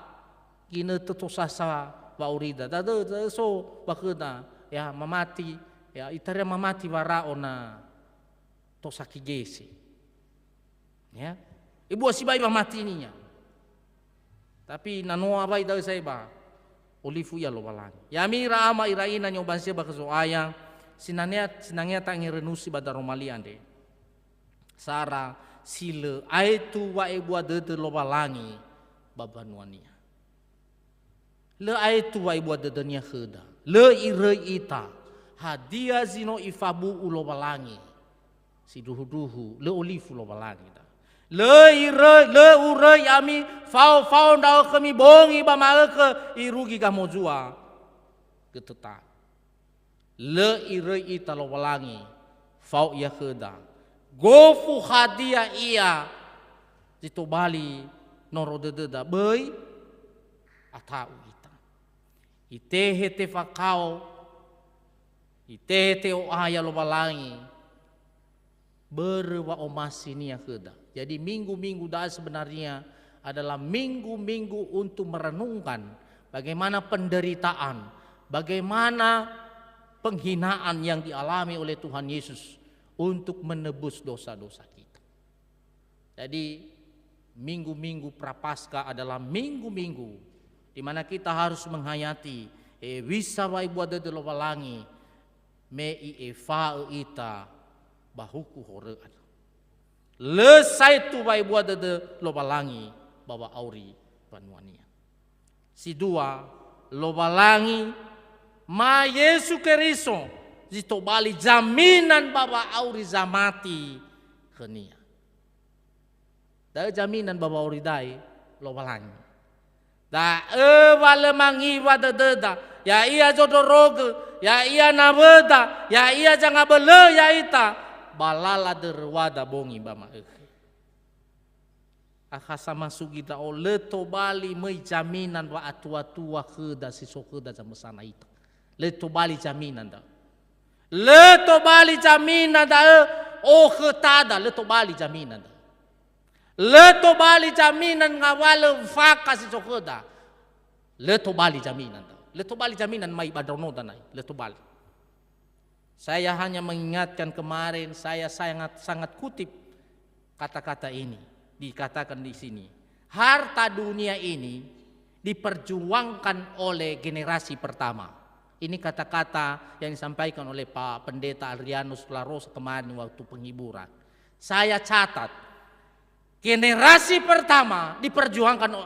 gina tetosasa faurida. Dada so bakena ya mamati ya itaria mamati waraona tosaki gesi. Ya. Ibu asibai ba mati niya. Tapi nanoa bai daw say ba. Olivu ya lo balangi. Yami raama iraina nyo bansia ba kasoaya sinangya tangi renusi ba daromalian de. Sara sile aitu wa ibu de lo balangi babanuania. Le aitu wa ibu de nya kheda. Le ire ita hadia zino ifabu ulo balangi. Si duhu-duhu, le olivu lo balangi da. Le ure yami fau ndao kami bongi ba ke irugi kamo jua. Geteta. Le ire ita lo balangi fau ya keda. Gofu hadia ia jito bali noro dededa bei atau ita. Itehe te fakao itehe te o aya lo balangi. Berwa omasi nia keda. Jadi minggu-minggu dah sebenarnya adalah minggu-minggu untuk merenungkan bagaimana penderitaan, bagaimana penghinaan yang dialami oleh Tuhan Yesus untuk menebus dosa-dosa kita. Jadi minggu-minggu Prapaskah adalah minggu-minggu di mana kita harus menghayati wisa wai buat de lo balangi me i fa ita bahuku horean. Lesai tu bai buat de lo balangi bawa auri panuania. Si dua lo balangi ma Yesu Keriso jito bali jaminan bawa auri zamati kenia. Da jaminan bawa auri dai lo balangi. Da wale mangi wada deda ya iya jodoroge ya iya nabeda ya iya jangan bele ya ita balala derwada bongi bama akasama sugida o leto bali mai jaminan wa atua-tua keda siso keda sama sana ita. Leto bali jaminan da. Leto bali jaminan da o ketada leto bali jaminan da. Leto bali jaminan ngawala faka siso keda. Leto bali jaminan da. Leto bali jaminan mai badrono da nai. Leto bali. Saya hanya mengingatkan kemarin, saya sangat kutip kata-kata ini. Dikatakan di sini, harta dunia ini diperjuangkan oleh generasi pertama. Ini kata-kata yang disampaikan oleh Pak Pendeta Adrianus Laros kemarin waktu penghiburan. Saya catat, generasi pertama diperjuangkan,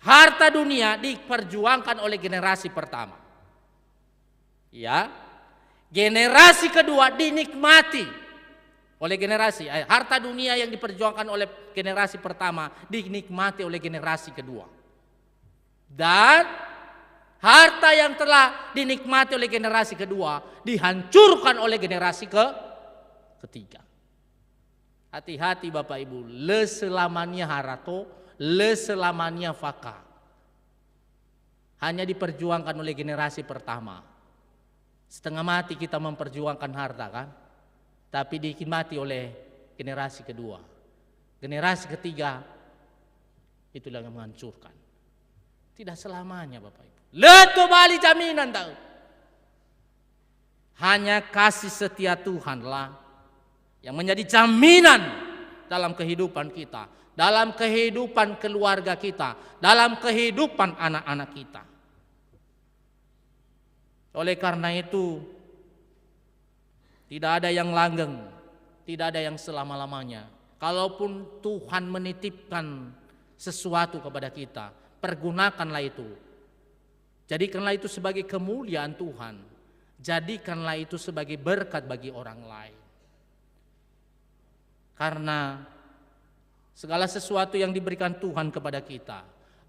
harta dunia diperjuangkan oleh generasi pertama. Ya, generasi kedua dinikmati oleh generasi, harta dunia yang diperjuangkan oleh generasi pertama dinikmati oleh generasi kedua. Dan harta yang telah dinikmati oleh generasi kedua dihancurkan oleh generasi ketiga. Hati-hati Bapak Ibu, le selamanya harato, le selamanya faka. Hanya diperjuangkan oleh generasi pertama. Setengah mati kita memperjuangkan harta kan? Tapi dinikmati oleh generasi kedua. Generasi ketiga itulah yang menghancurkan. Tidak selamanya Bapak Ibu. Leto bali jaminan tahu. Hanya kasih setia Tuhanlah yang menjadi jaminan dalam kehidupan kita, dalam kehidupan keluarga kita, dalam kehidupan anak-anak kita. Oleh karena itu, tidak ada yang langgeng, tidak ada yang selama-lamanya. Kalaupun Tuhan menitipkan sesuatu kepada kita, pergunakanlah itu. Jadikanlah itu sebagai kemuliaan Tuhan. Jadikanlah itu sebagai berkat bagi orang lain. Karena segala sesuatu yang diberikan Tuhan kepada kita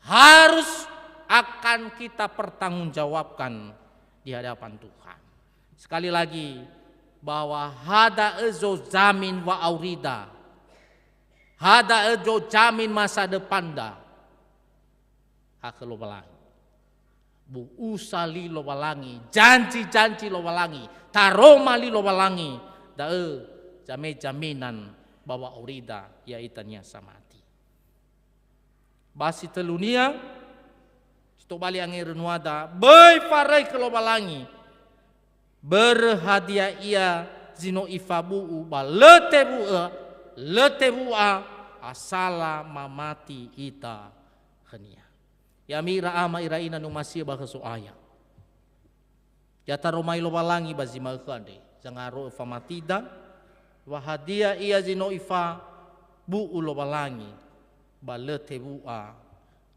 harus akan kita pertanggungjawabkan di hadapan Tuhan. Sekali lagi, bahwa hada ezo jamin wa aurida, hada ezo jamin masa depan da hak lo balangi, bu usali lo balangi, janji lo balangi, taroma li lo balangi, da jaminan bahwa aurida yaitanya samati. Basi telunia, sto bali angin renuada, boy farai ke lo balangi. Berhadiah ia zino ifabu ba letebua asala mamati ita henia. Ya mira ama iraina nu masih bahasu aya. Ya taromai lo balangi bazima kande. Jangaro famatida wa hadiah ia zino ifabu lo balangi ba letebua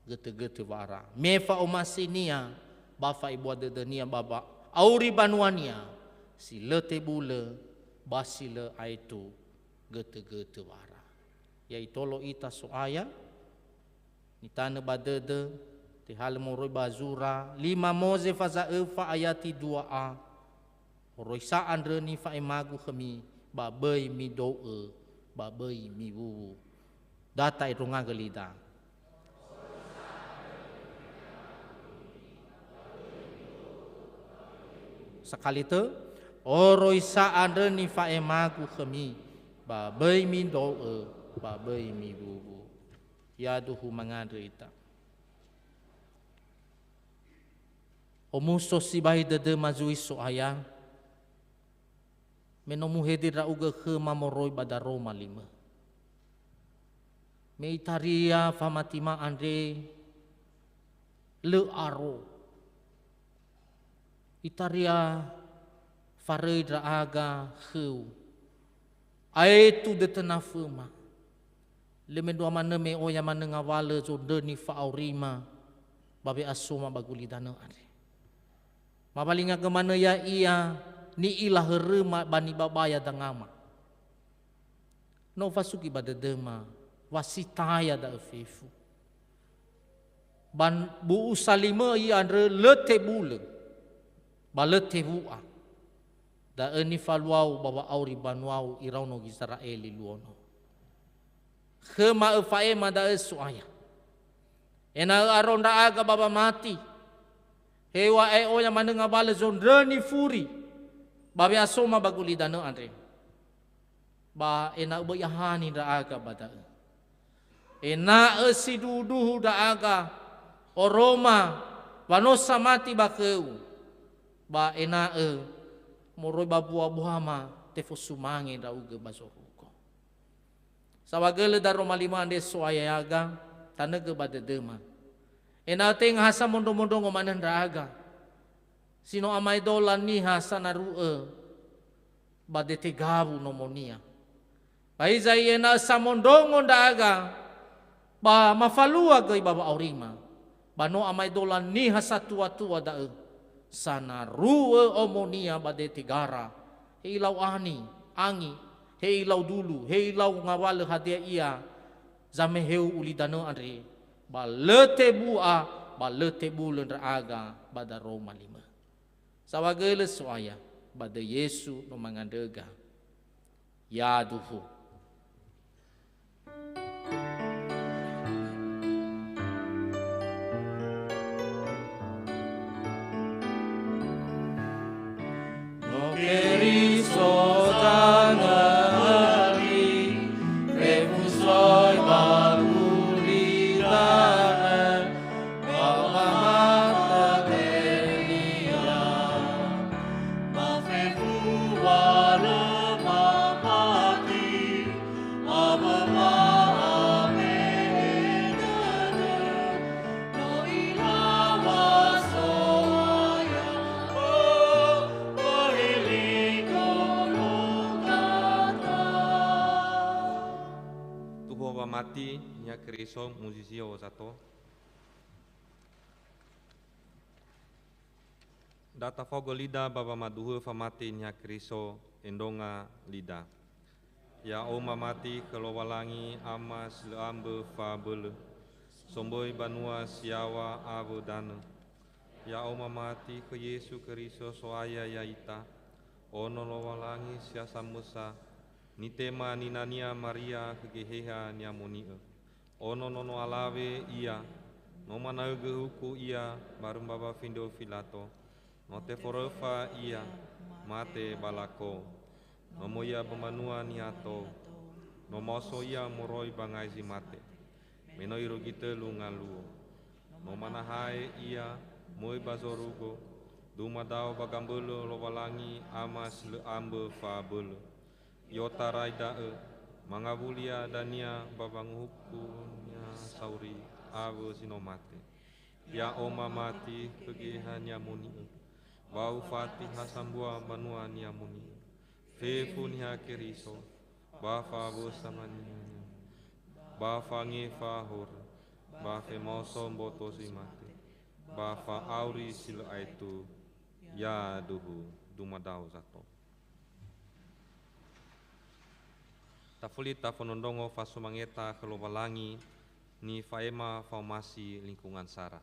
gete wara. Mefa omasinia bafa ibu adedenia baba auri banuania si lete bule basile aitu gete wara. Yaitu lo ita soaya nitane badede ti hal moroi bazura 5 Moze faza efa ayati 2a roisa andre ni fa emagu kami babei mi doe babei mi wuwu data irunga gelida. Sekali itu oroisa ada ni fa emagu kami babai min doe babai mi bubu ya duhu mangadrita omuso si bahi dede mazui so ayang menomu hedir ra uga ke mamoroi badaroma 5 meitaria famatima andre le aro itaria farei draaga heu aitu de tenafuma leme dua mana me oya mana ngawale zo deni faurima babe asuma baguli dana are mabalinga ke mana ya ia ni ilah herema bani babaya dangama no fasuki badedema wasitaya da fefu ban bu usalima ia andre letebule balete bua da eni faluau bawa auri banuau irauno Israeli luono khema fae mada suaya ena aron da aga baba mati hewa o yang mana ngabale zondrani furi babe asoma baguli dano andre ba ena bo yahani da aga bada ena si duduh da aga oroma wanosa mati bakeu ba ena moroi babua buama tefo sumange da uga basoruko sawagele da Roma 5 ande soaya aga tanege bada dema ena teng hasa mondo-mondo ngomanen da aga sino amai dolan ni hasa naru bade tegabu nomonia Paiza ena samondongo daga ba mafalua gai baba aurima bano amai dolan ni hasatua-tua da sana rue omonia bade tigara heilau ani angi heilau dulu heilau ngawale hadia ia zame heu ulidano andre ba lete bua ba lete bulan aga bada Roma 5 sawagele soaya bada Yesu no mangandega ya duhu mati nya Kristo musisi o sato data fogo lida baba maduhu famati nya Kristo endonga lida ya oma mati kelowalangi amas leambe fabele somboi banua siawa abu dana ya oma mati ke Yesu Kristo soaya yaita ono lowalangi siasa musa ni tema ni nania Maria kegeheha niamonia ono nono alawe ia no manauge huku ia barum baba findo filato no te forofa ia mate balako no moya bemanua niato no moso ia moroi bangai mate menoi rogite lungalu no manahai ia moi bazorugo dumadao bagambelo lowalangi amas le ambe fabele Yota raida mangabulia dania babang hukunya sauri awe sinomate ya oma mati kegihan yamuni bau fatih hasambua manua niamuni fefun ya keriso bafa bosamania bafa ngefahor bafa moso boto simate bafa auri sila itu ya duhu dumadau zato Tafuli tafonondongo fasumangeta kelobalangi ni faema formasi lingkungan sara.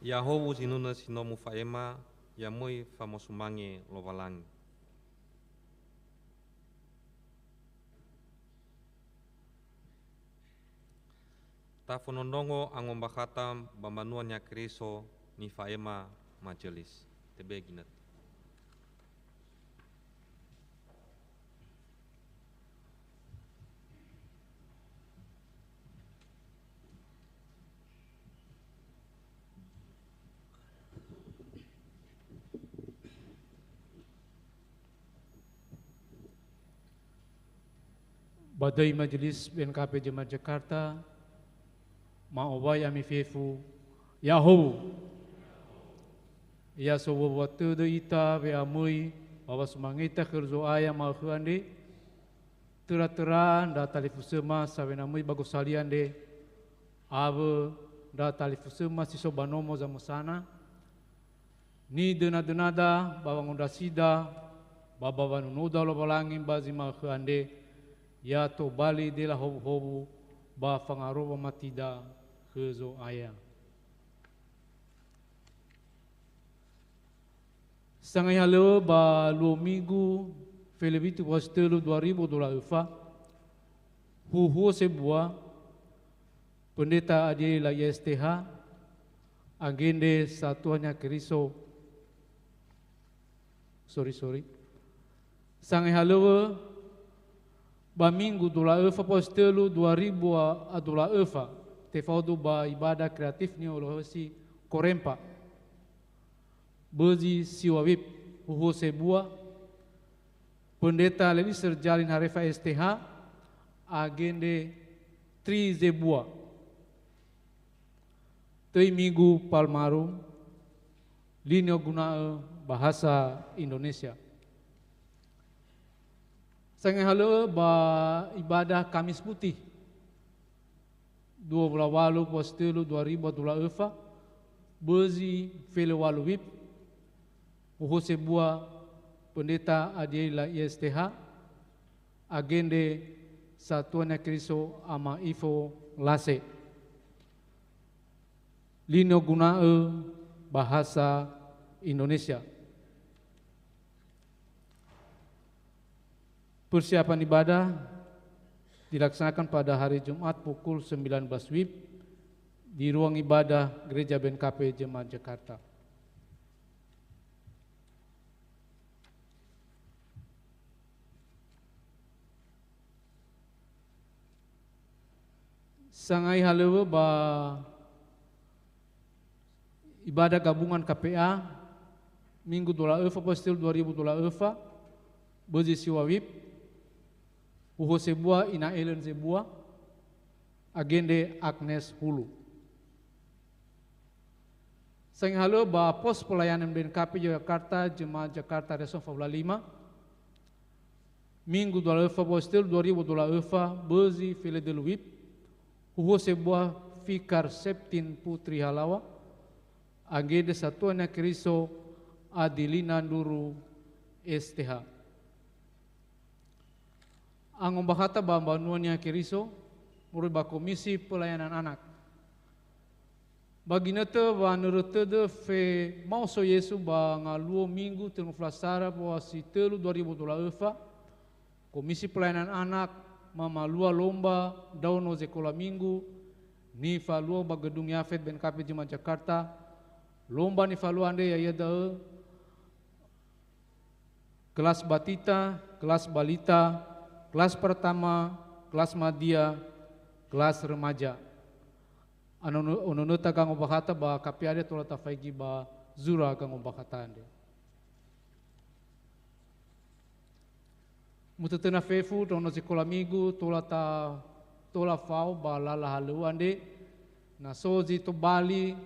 Ya howu sinuna sinomu faema, ya moi famosumange lovalangi. Ta fonondongo angombakata bambanuanya Kristo ni faema majelis. Tebe ginat. Badai Majelis BNKP Jemaat Jakarta, Ma'obay Amifefu, Yahoo, Ya sobo watu do ita be amui, bawa semangita kerzo aya malhuande, tera-tera da talifusema sabe namui bagus salian de, ave da talifusema siso banomo zamusana, ni dena-denada bawa ngondasida, baba banunoda lo balangin bazi malhuande, ya to bali de la hobu-hobu ba fangaroba matida kerzo aya. Sangai halo ba luo minggu Felebitu Wastelu 2000 huhu sebuah pendeta Adila YSTH agende satuannya Kristo sangai halo ba minggu dola efa Wastelu 2000 dola efa tefaudu ba ibadah kreatifnya olohsi korempa Bezi siwawip huhu sebuah pendeta Lewi Serjalin Harefa STH agende tri zebua tei minggu palmarum linio guna bahasa Indonesia sangai halo ba ibadah Kamis Putih 28 Wastelu 2000 bezi felewalu wip Uhu sebuah pendeta Adila ISTH agende satuannya Kristo ama Ifo Lase lino gunae bahasa Indonesia. Persiapan ibadah dilaksanakan pada hari Jumat pukul 19 WIB di ruang ibadah Gereja BNKP Jemaat Jakarta. Sangai halewe ba ibadah gabungan KPA minggu dola efa postil 2000 dola efa bezi siwawip uho sebuah ina elen sebuah agende Agnes Hulu. Sangai halewe ba pos pelayanan BNKP Jakarta Jemaat Jakarta Reson Fabula 5 minggu dola efa postil 2000 dola efa bezi file deluip Uho sebuah fikar Septin Putri Halawa agende satuannya Kristo Adilina Nduru STH angom bahata bambanuannya Kristo merubah komisi pelayanan anak bagi nete ba nerutede fe mauso Yesu ba ngaluo minggu tenu flasara bahwa si telu 2000 komisi pelayanan anak mamalua lomba dauno sekolah minggu ni falua ba gedung Yafet BNKP Jemaat Jakarta lomba ni falua ande ya da kelas batita, kelas balita, kelas pertama, kelas madya, kelas remaja. Anonuta kang obahata ba kapiade tola tafaigi ba zura kang obahata ande. Mutatena fefu tono sekolah minggu tola fau ba lala halu ande na sozi to Bali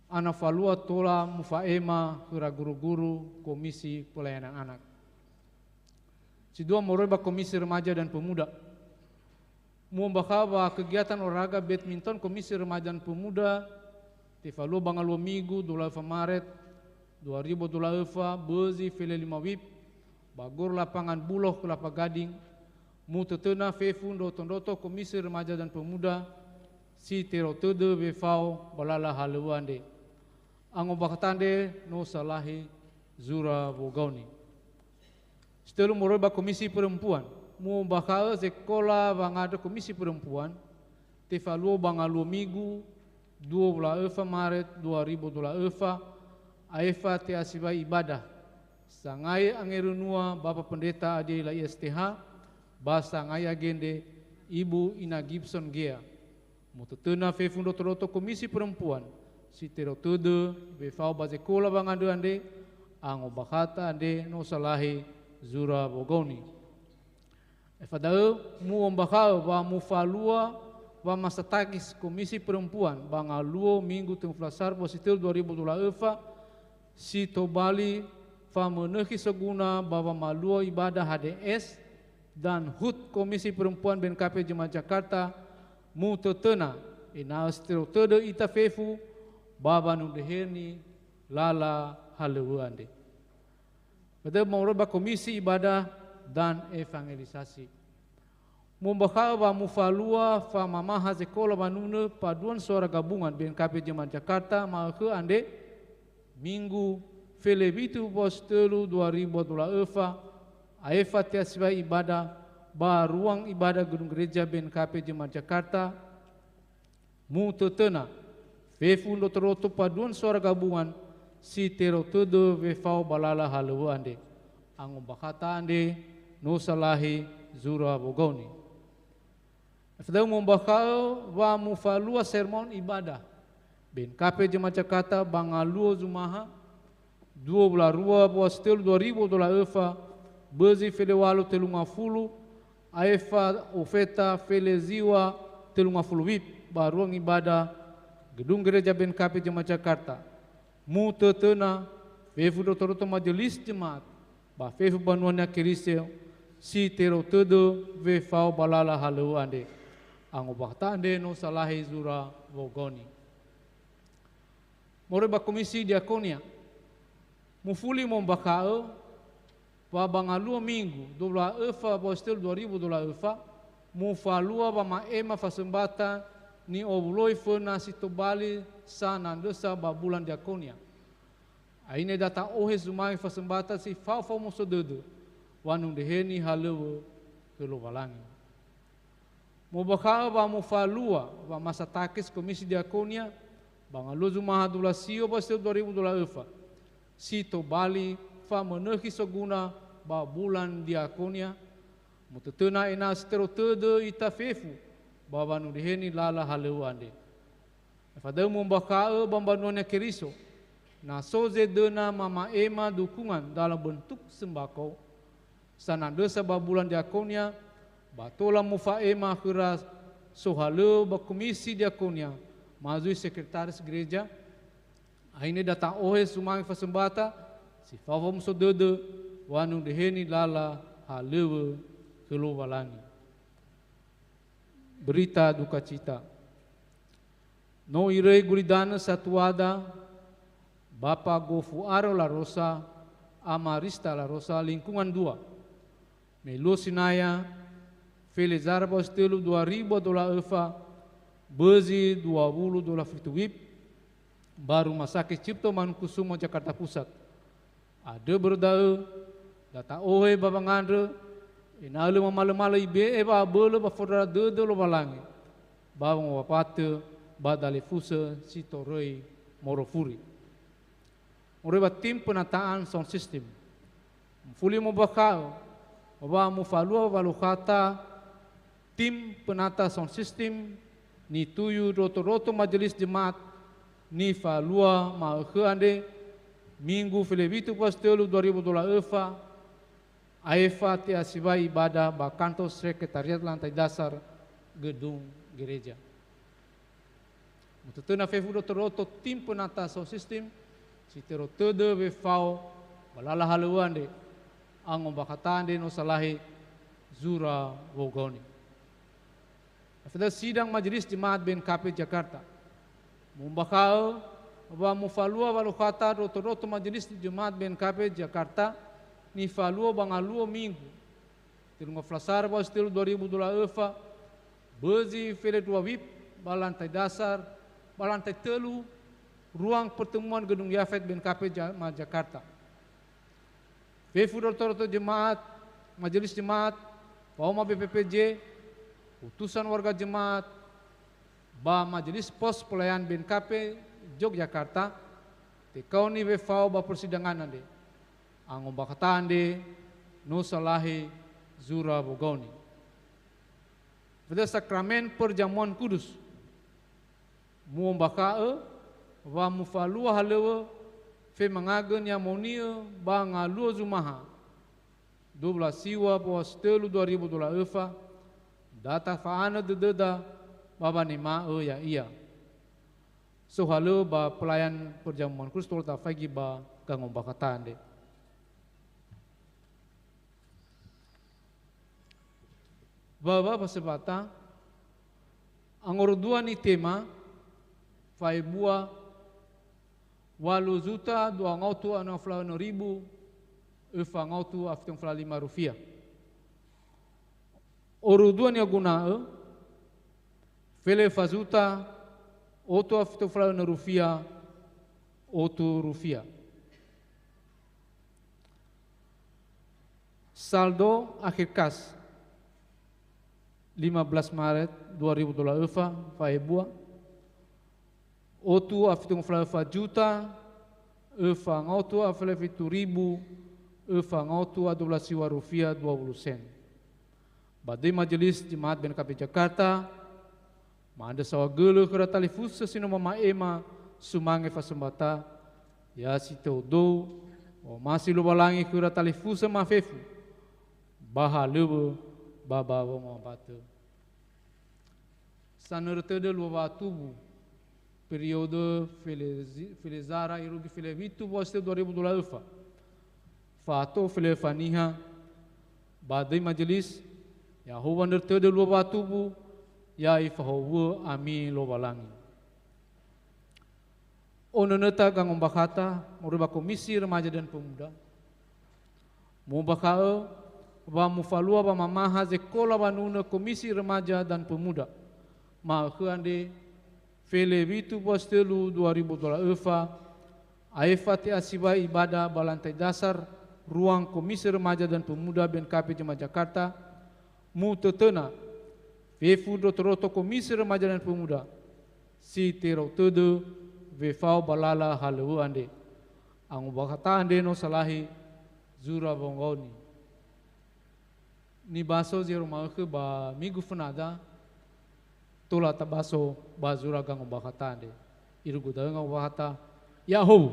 ana falua tola mufaema hura guru-guru komisi pelayanan anak. Si dua moreba komisi remaja dan pemuda. Muambakaba kegiatan olahraga badminton komisi remaja dan pemuda ti falua bangalua minggu 2 Maret 2000 bezi file 5 WIB Bagor lapangan Buloh Kelapa Gading, Mutetena Fefundo Tondoto Komisi Remaja dan Pemuda, si tero tudu befau balala haluande. Ango bakatande no salahi zura bogauni. Setelah merubah komisi perempuan, mu bakal sekolah bangada komisi perempuan, tefaluo bangaluo minggu 24 Maret 2024, AEFA te asibai ibadah. Sangai angerunua Bapak Pendeta Adila ISTH, basa ngai agende Ibu Ina Gibson Gea. Mututuna fefundo toroto komisi perempuan, si tero tudu befau bazekola bangadu ande, ango bakata ande no salahi zura bogoni. Efadau mu ombakau ba mu falua ba masatagis komisi perempuan bangaluo minggu tengflasar positil 2024 si tobali fa menehi seguna bahwa maluo ibadah HDS dan HUT Komisi Perempuan BNKP Jemaat Jakarta mu tetena ina stero tede ita fefu baba nundeheni lala haleuande. Pada merubah komisi ibadah dan evangelisasi. Membakal wa mufalua fa mamaha sekolah manune paduan suara gabungan BNKP Jemaat Jakarta mahe ande minggu Felebitu pos telu 2024 AEFA tiaswa ibadah ba ruang ibadah gedung gereja BNKP Jemaat Jakarta mu tetena fefundo teroto paduan suara gabungan si tero tudu vefau balala halu ande ango bakata ande no salahi zura bogoni. Sedang membakal wa mufalua sermon ibadah BNKP Jemaat Jakarta bangaluo zumaha 22 postel 2024 bezi felewalu telunga fulu AEFA ofeta feleziwa telunga fulu wip baruang ibadah gedung gereja BNKP Jemaat Jakarta mu tetena fefu dotoroto majelis jemaat ba fefu banuannya kirisel si tero tedo vefau balala halu ande ango bakta ande no salahi zura vogoni. Moreba komisi diakonia mufuli mombakao wa bangalua minggu 24 postel 2024 mufalua wa maema fasembata ni obuloi fena sitobali sana desa babulan diakonia. Aine data ohe zumai fasembata si fau musodedo wanung deheni halewo kelobalangi. Mubakao wa mufalua wa masatakis komisi diakonia bangaluzu mahadulasio postel 2024 sito bali fa menehi soguna ba bulan diakonia mutetena ina stero tede ita fefu baba nu diheni lala haleuande fadeu membakao bambanuannya keriso na soze dena mama ema dukungan dalam bentuk sembako sanandesa ba bulan diakonia batola mufa ema keras sohale ba komisi diakonia mazui sekretaris gereja aine datang ohe sumang fasembata si fawom sodede wanu deheni lala halewe kelobalangi. Berita duka cita no irei guridana satuada Bapa Gofu Aro La Rosa Amarista La Rosa lingkungan 2 Melo Sinaya Felizar Postelu 2000 dolar Eva Bezi 20 dolar Fituwip baru Masakit Cipto Mangunkusumo Jakarta Pusat. Ada berdau data ohe babangandre inalu mamala ibe eba bole ba fodra de lo balangi. Bawang wapate badale fusa sitoroi morofuri. Oreba tim penataan sound system. Fuli mobakao baba mufalua balukata tim penata sound system ni tuyu roto-roto majelis jemaat ni falua maheande minggu Felebitu Postelu 2024 AEFA te asibai ibadah bakanto sekretariat lantai dasar gedung gereja. Mutetena fefu roto-roto tim penata sound system si tero tede vefau balala haluande ango bakatande no salahi zura wogoni. Pada sidang majelis jemaat BNKP Jakarta membakal bahwa mufalua balukata roto-roto majelis jemaat BNKP Jakarta ni falua bangaluo minggu tilunga flasar bos tilu 2024 bezi fele dua wip balantai dasar, balantai telu, ruang pertemuan Gedung Yafet BNKP Jakarta. Vefu Dokter Jemaat, Majelis Jemaat, Pauma BPPJ, utusan warga jemaat, Majelis Pos Pelayan BNKP Yogyakarta, tekau ni befau ba persidangan ande, angom bakataan de, Nusa Lahi, Zura Bogoni. Pada sakramen perjamuan kudus, muombakae, wa mufalua halewa, fe mangagen yamonia, ba ngalua zumaha, 12 siwa puas telu 2012 efa, data faana dededa, baba nima ya iya. So halo ba pelayan perjamuan kudus tol ta fagi ba gangom bakataan de. Baba pasebata angor dua ni tema fai bua 8.290.000 efa ngautu aftong fla 5 rupiah. Oru dua ni aguna fele fazuta otu aftong fla rupiah otu rupiah. Saldo akhir kas 15 Maret 2012 efa fai bua otu aftong fla juta efa ngautu afle 7.000 efa ngautu 12 rupiah 20 sen. Badai Majelis Jemaat BNKP Jakarta, manda sawa gelo kera talifus sesino mama ema sumange fasembata ya si todo o masih lu balangi kera talifus ma fefu baha lebe baba wong batu. Sanerte de lu tubu periode filizara irugi filevitu boste 2012 fa. Fato file faniha badai majelis ya huwa nerte de lu tubu ya ifahawu ami lo balangi. Ononeta kang umbakata merubah komisi remaja dan pemuda. Mumbakao wa mufalua wa mamaha zekola banuna komisi remaja dan pemuda. Maakande fele vitu postelu 2012 efa aifati asiba ibadah balantai dasar ruang komisi remaja dan pemuda BNKP Jemaat Jakarta mu tetena vefu dotoroto komisi remaja dan pemuda si tero tede vefau balala halu ande angu bakata ande no salahi Zura Bongoni ni baso zero maake ba migu funada tola tabaso bazura gang bakata ande irugu da gang bakata yahu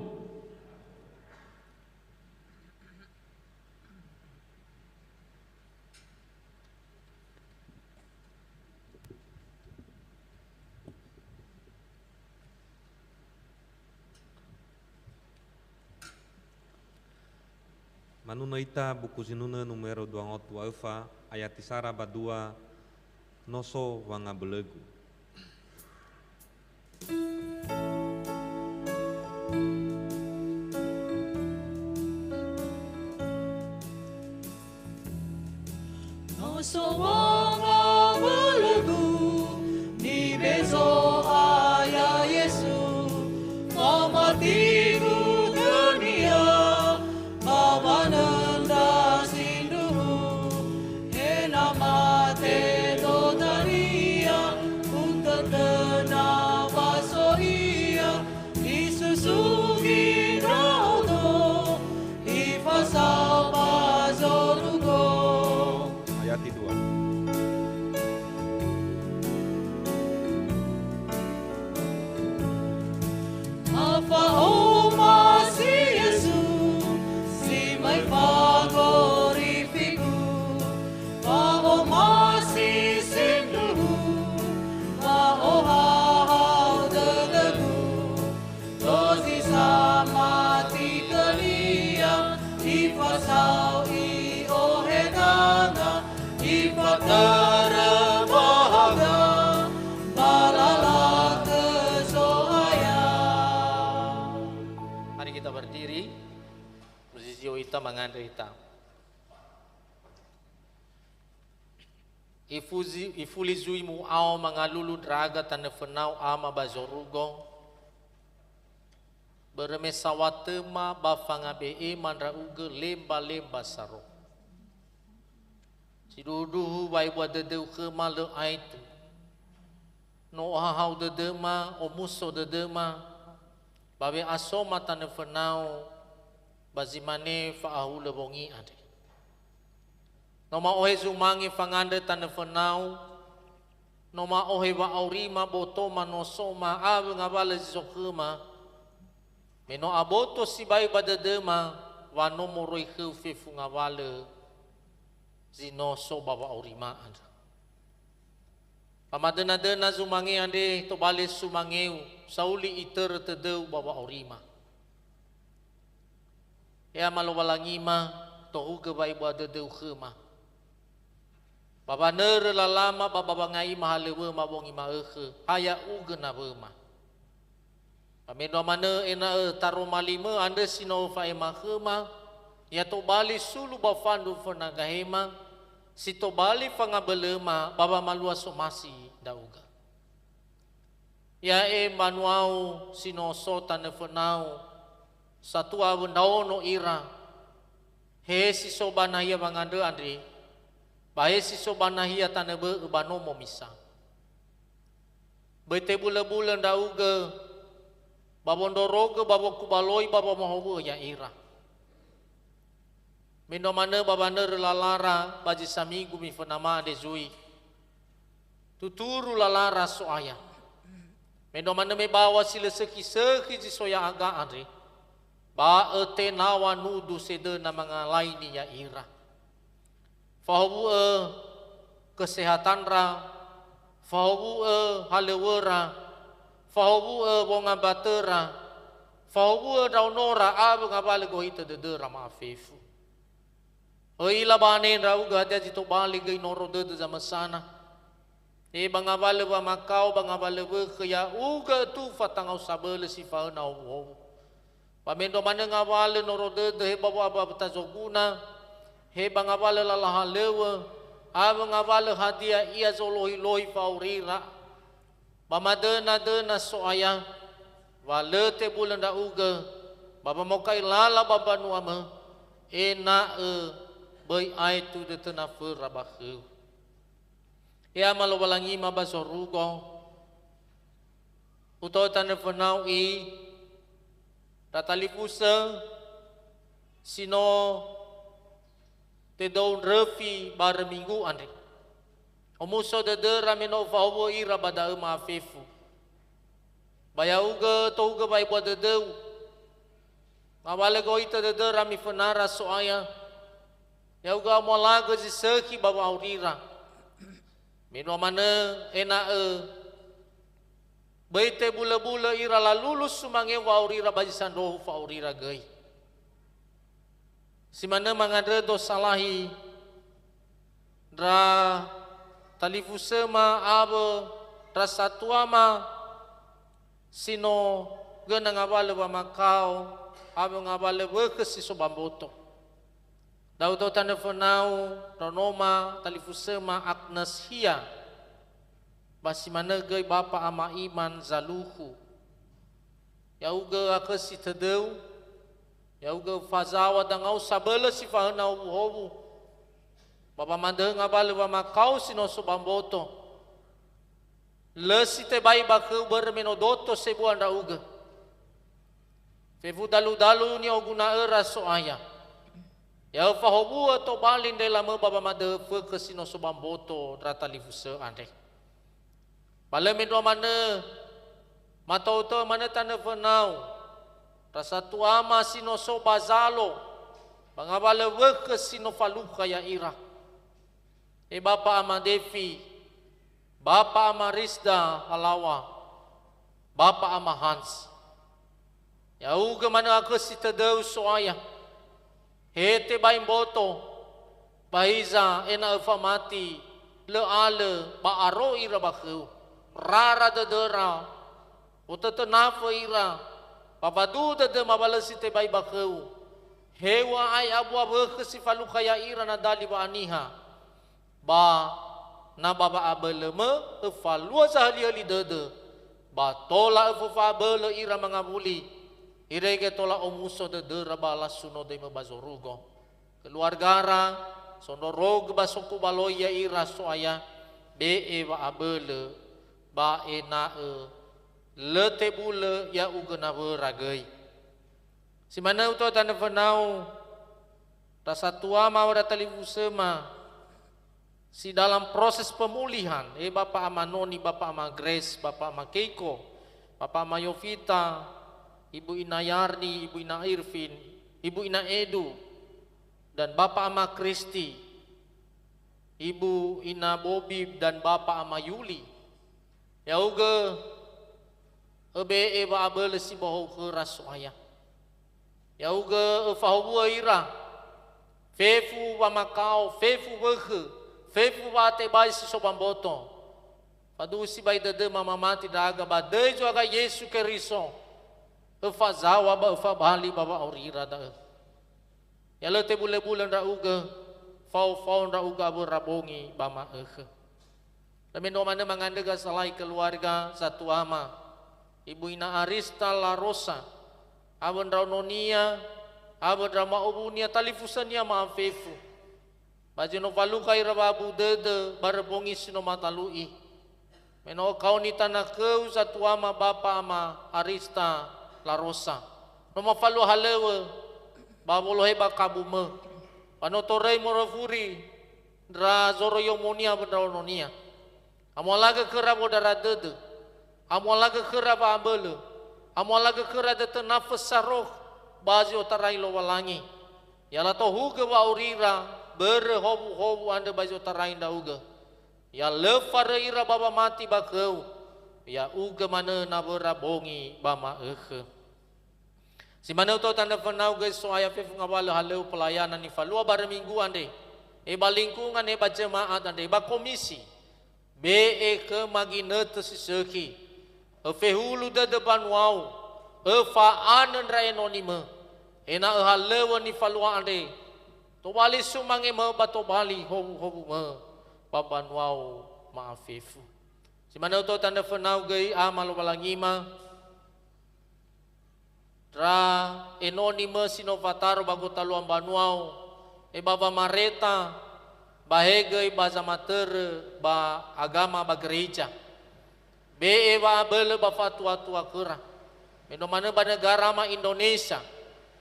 Manuna ita buku sinuna numero 2 efa ayat tisara badua noso wanga belegu. Noso wanga belegu ni bezo aya Yesu mamatiku dunia mawananda sinduhu enamate dodania untatena vasoia isusugi raudo ifasau bazorugo. Ayat 2. Apa o masih Yesu si mai favorifiku pa o masih sinduhu pa o hau degu dozi sama tikalia ifasau I o hedana ifatara bahaga balala kesoaya. Mari kita berdiri, posisi kita mengandung hitam. ifulizui mu au mangalulu draga tana fenau ama bazorugo bermesawatema bafanga be mandra uge lemba saro sidudu bai buat dedeu ke malu aitu no hau dedema o muso dedema babe asoma tana fenau bazimane faahu lebongi ade noma ohe zumangi fangande tana fenau noma ohe wa aurima botoma no soma awe ngabale zokema meno aboto si bai badedema wa no moroi khu fefu ngawale zino so baba aurima ade pamadena zumangi ande to bale sumangeu sauli iter tedeu baba aurima ya malowalangima to huge bai badedeu khema baba ner lalama baba bangai mahalewe mabongi maekhe haya uge na bema pamendo mana ena taromalima ande sino fa emakhema ya to bali sulu bafandu fanagahema sito bali fangabelema baba malua somasi dauga ya manuau sino sota nefenau satu awendao no ira he si sobanaya bangande andre bae si sobanaya tanebe bano momisa bete bula-bula dauga babondoroge babo kubaloi babo mahobu ya ira mendo mana babana lalara baji samigu mi fenama de zui tuturu lalara soaya mendo mana me bawa sila seki ji soya aga andre ba ete nawa nudu sede na mga laini ya ira fahobu kesehatan ra fahobu halewera fahobu bonga batera fahobu daunora abu ngabale gohita de rama afefu ila bane rau gada jito bali gai noro de zaman sana bangabale ba makau bangabale ba kaya uga tu fatangau sabele si fauna wo pamendo mana ngabale noro de he baba baba tazoguna he bangabale lalaha lewe abangabale hadia ia zolohi lohi faurira bamadena soaya walete bulan da uga baba mokai lala baba nuama ena bai ai tu de tenafer rabakhu ya malowalangi mabasorugo uto tanefenau i tatalipusa sino te don refi bar minggu andre omuso de rameno fawo i rabada ma fefu bayauga touga bai buat de awale goita de rami fenara soaya yauga molaga ziseki baba aurira mino mana ena baite bula-bula ira la lulus sumange wa aurira baji sandohu fa aurira gai si mana mangandre do salahi dra talifusema aba rasatuama sino gena ngabale ba makau aba ngabale bekesi so bamboto Daudo tanefenau ronoma talifusema Agnes hia basi manegay bapa ama iman zaluhu yauga akesi tedeu yauga fazawa dangau sabele si fahenau buhobu bapa mande ngabale ba makau sino subamboto lesi te bai bakeu bermenodoto sebuan rauga fevu dalu-dalu ni oguna era soaya ya fahobu to balin de lama baba made fe kesino subamboto rata livuse ande parlemen do mana matau to mana tane fenau rasa tuama sino so bazalo bangabale we kesino faluka ya ira bapa amadevi bapa amarisda halawa bapa amahans ya uga mana akesita deu soaya hete bain boto baiza ena famati le ale ba aro ira bakhu rara de dera utata nafa ira babadu de mabalasi te bai bakhu hewa ai abu abu kesifalu kaya ira na dali ba aniha ba na baba abele me falua sahali dede ba tola fa bele ira mangabuli ira ke tola omuso dede rabala suno de me bazorugo keluargara sono rog basoku baloya ira soaya be ba abele ba ena le tebule ya ugena beragai si mana uto tanda fanau rasa tua mau datalibu sema si dalam proses pemulihan Bapak Amanoni, Bapak Ama Grace, Bapak Ama Keiko, Bapak Ama Yovita, Ibu Ina Yarni, Ibu Ina Irvin, Ibu Ina Edu, dan Bapak Ama Kristi, Ibu Ina Bobi dan Bapak Ama Yuli. Ya uga ebe ba abel si bahu ke rasuaya. Ya uga fahu ira. Fefu ba makau, fefu behe, fefu ba te bai si sobamboto. Padu si bai dede mama mati daga ba dei jo aga Yesu Keriso. Efa zawa ba efa bali baba aurira da. Ya le te bule-bulan ra uga, fau ra uga berabongi bama Lamin do mana mangandega salai keluarga satu ama. Ibu Ina Arista La Rosa, abon raunonia, abon rama ubunia talifusania maafefu. Bajino valuka ira babu dede barabongi sino matalui. Meno kau ni tanah kau satu ama bapa ama Arista La Rosa. Noma falu halewe, babolo heba kabume. Panotorei morofuri, dra zoro yomonia beraunonia. Amolaga kerabo dara dede. Amolaga keraba ambele. Amolaga kerada tenafas saroh bazi otarai lo walangi. Yala tohuga wa urira bere hobu anda bazi otarai dauga. Ya lefare ira baba mati bakau. Ya uga mana nabera bongi bama Si mana utau tanda fenau guys so aya fefu ngawala halau pelayanan ni falua bara minggu ande. Eba lingkungan eba jemaat ande eba komisi. Be ke maginete siseki. Fehulu da depan wau, fa anen ra enonime, ena halewa ni falua ande, to bali sumange me bato bali hobu me, baban wau maafifu. Si mana to tanda fenau gai amal balangima, ra enonime sinovataro bago taluan banuau, baba mareta, bahegai baza mater ba agama ba gereja. Be ba bele ba fatwa tua kera. Meno mana ba negara ma Indonesia.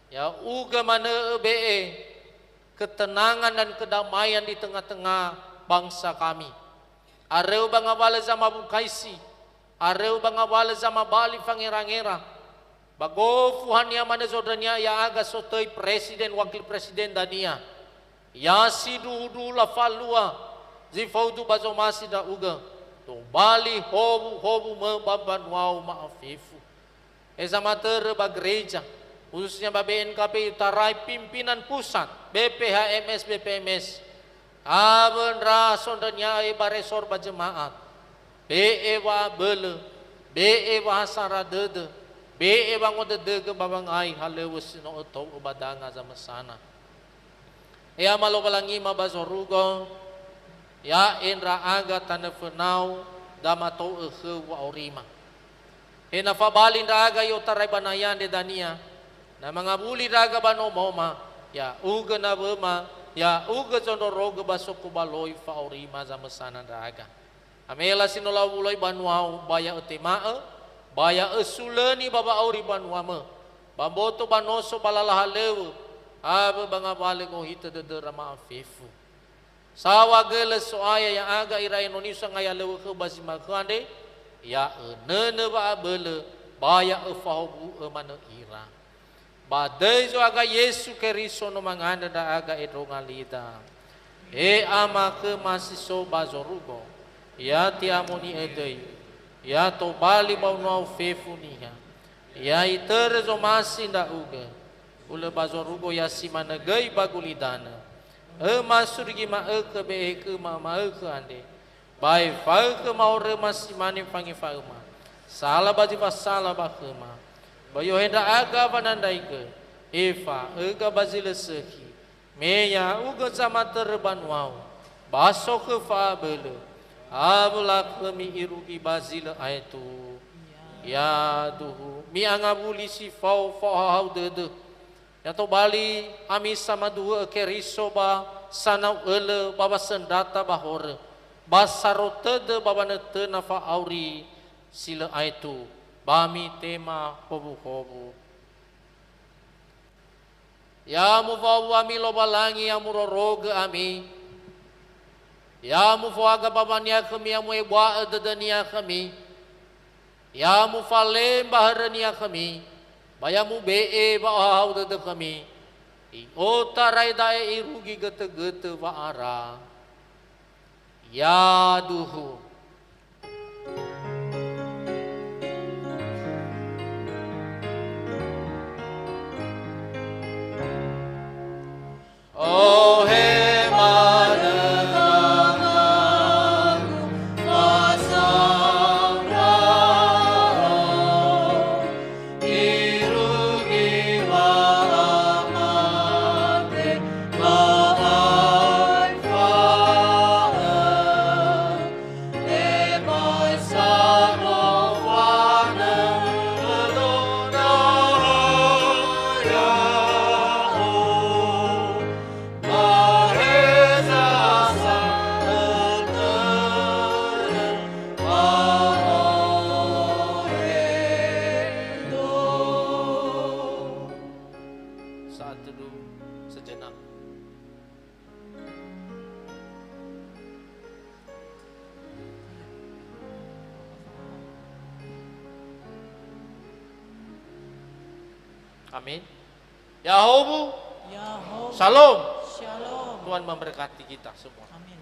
Ya uga mana be ketenangan dan kedamaian di tengah-tengah bangsa kami. Areu ba ngawala zama Bukaisi. Areu ba ngawala zama Bali fangera-ngera. Bago fuhania mana zodanya ya aga sotoi presiden wakil presiden dania. Ya sidu la falua. Zifaudu bazomasi da uga. To bali hobu membaban wau maafifu. Eza mater ba gereja khususnya ba BNKP Utarai pimpinan pusat BPHMS BPMS aben ra sondanya ba resor ba jemaat be wa bele be wa hasara dede be wa ngodede ke babang ai halewes no to badanga sama sana. Ya malo balangi mabazorugo ya enra aga tanda fenau dama to wa orima. Ena fabalin raga yo taray banayan de dania. Na mga buli raga banomoma ya uga na bema ya uga sondoroga basok baloy fa orima za mesanan raga. Amela sinolawuloy banwau baya utemae baya esuleni baba ori banwame. Bamboto banoso balalahalew aba banga balik o hita de maafifu. Sawa geles so aya yang aga ira Indonesia ngaya lewe ke basi makande ya nene ba bele baya fahu mana ira badai so aga Yesu Keriso no manganda da aga edrongalida ama ke masiso bazorugo ya ti amoni edei ya to bali bau no fefuniha ya itere zo masinda uga ule bazorugo ya simana gai bagulidana masurgi ma ke be ke mama ke ande bai fa ke mau remasi mani fangi fa ma sala baji pasala ba ke ma bayo henda aga banandai ke eva ega bazile seki meya uga sama terban wau baso ke fa bele Abulak kami irugi bazil aitu. Ya duhu mi angabuli si fau hau dede. Ya to bali ami sama dua keriso ba sanau ele baba sendata bahore. Basarotede baba nete nafa auri sila aitu. Bami tema hobu. Ya mufau ami lobalangi ya muroroga ami. Ya mufaga babania kami ya muebwa dedania kami. Ya mufale baharania kami. Bayamu be ba hau dede kami. Ota raidae irugi gete wa ara. Ya duhu. Oh saat teduh sejenak. Amin. Yahobu, Yahweh. Shalom. Shalom. Tuhan memberkati kita semua. Amin.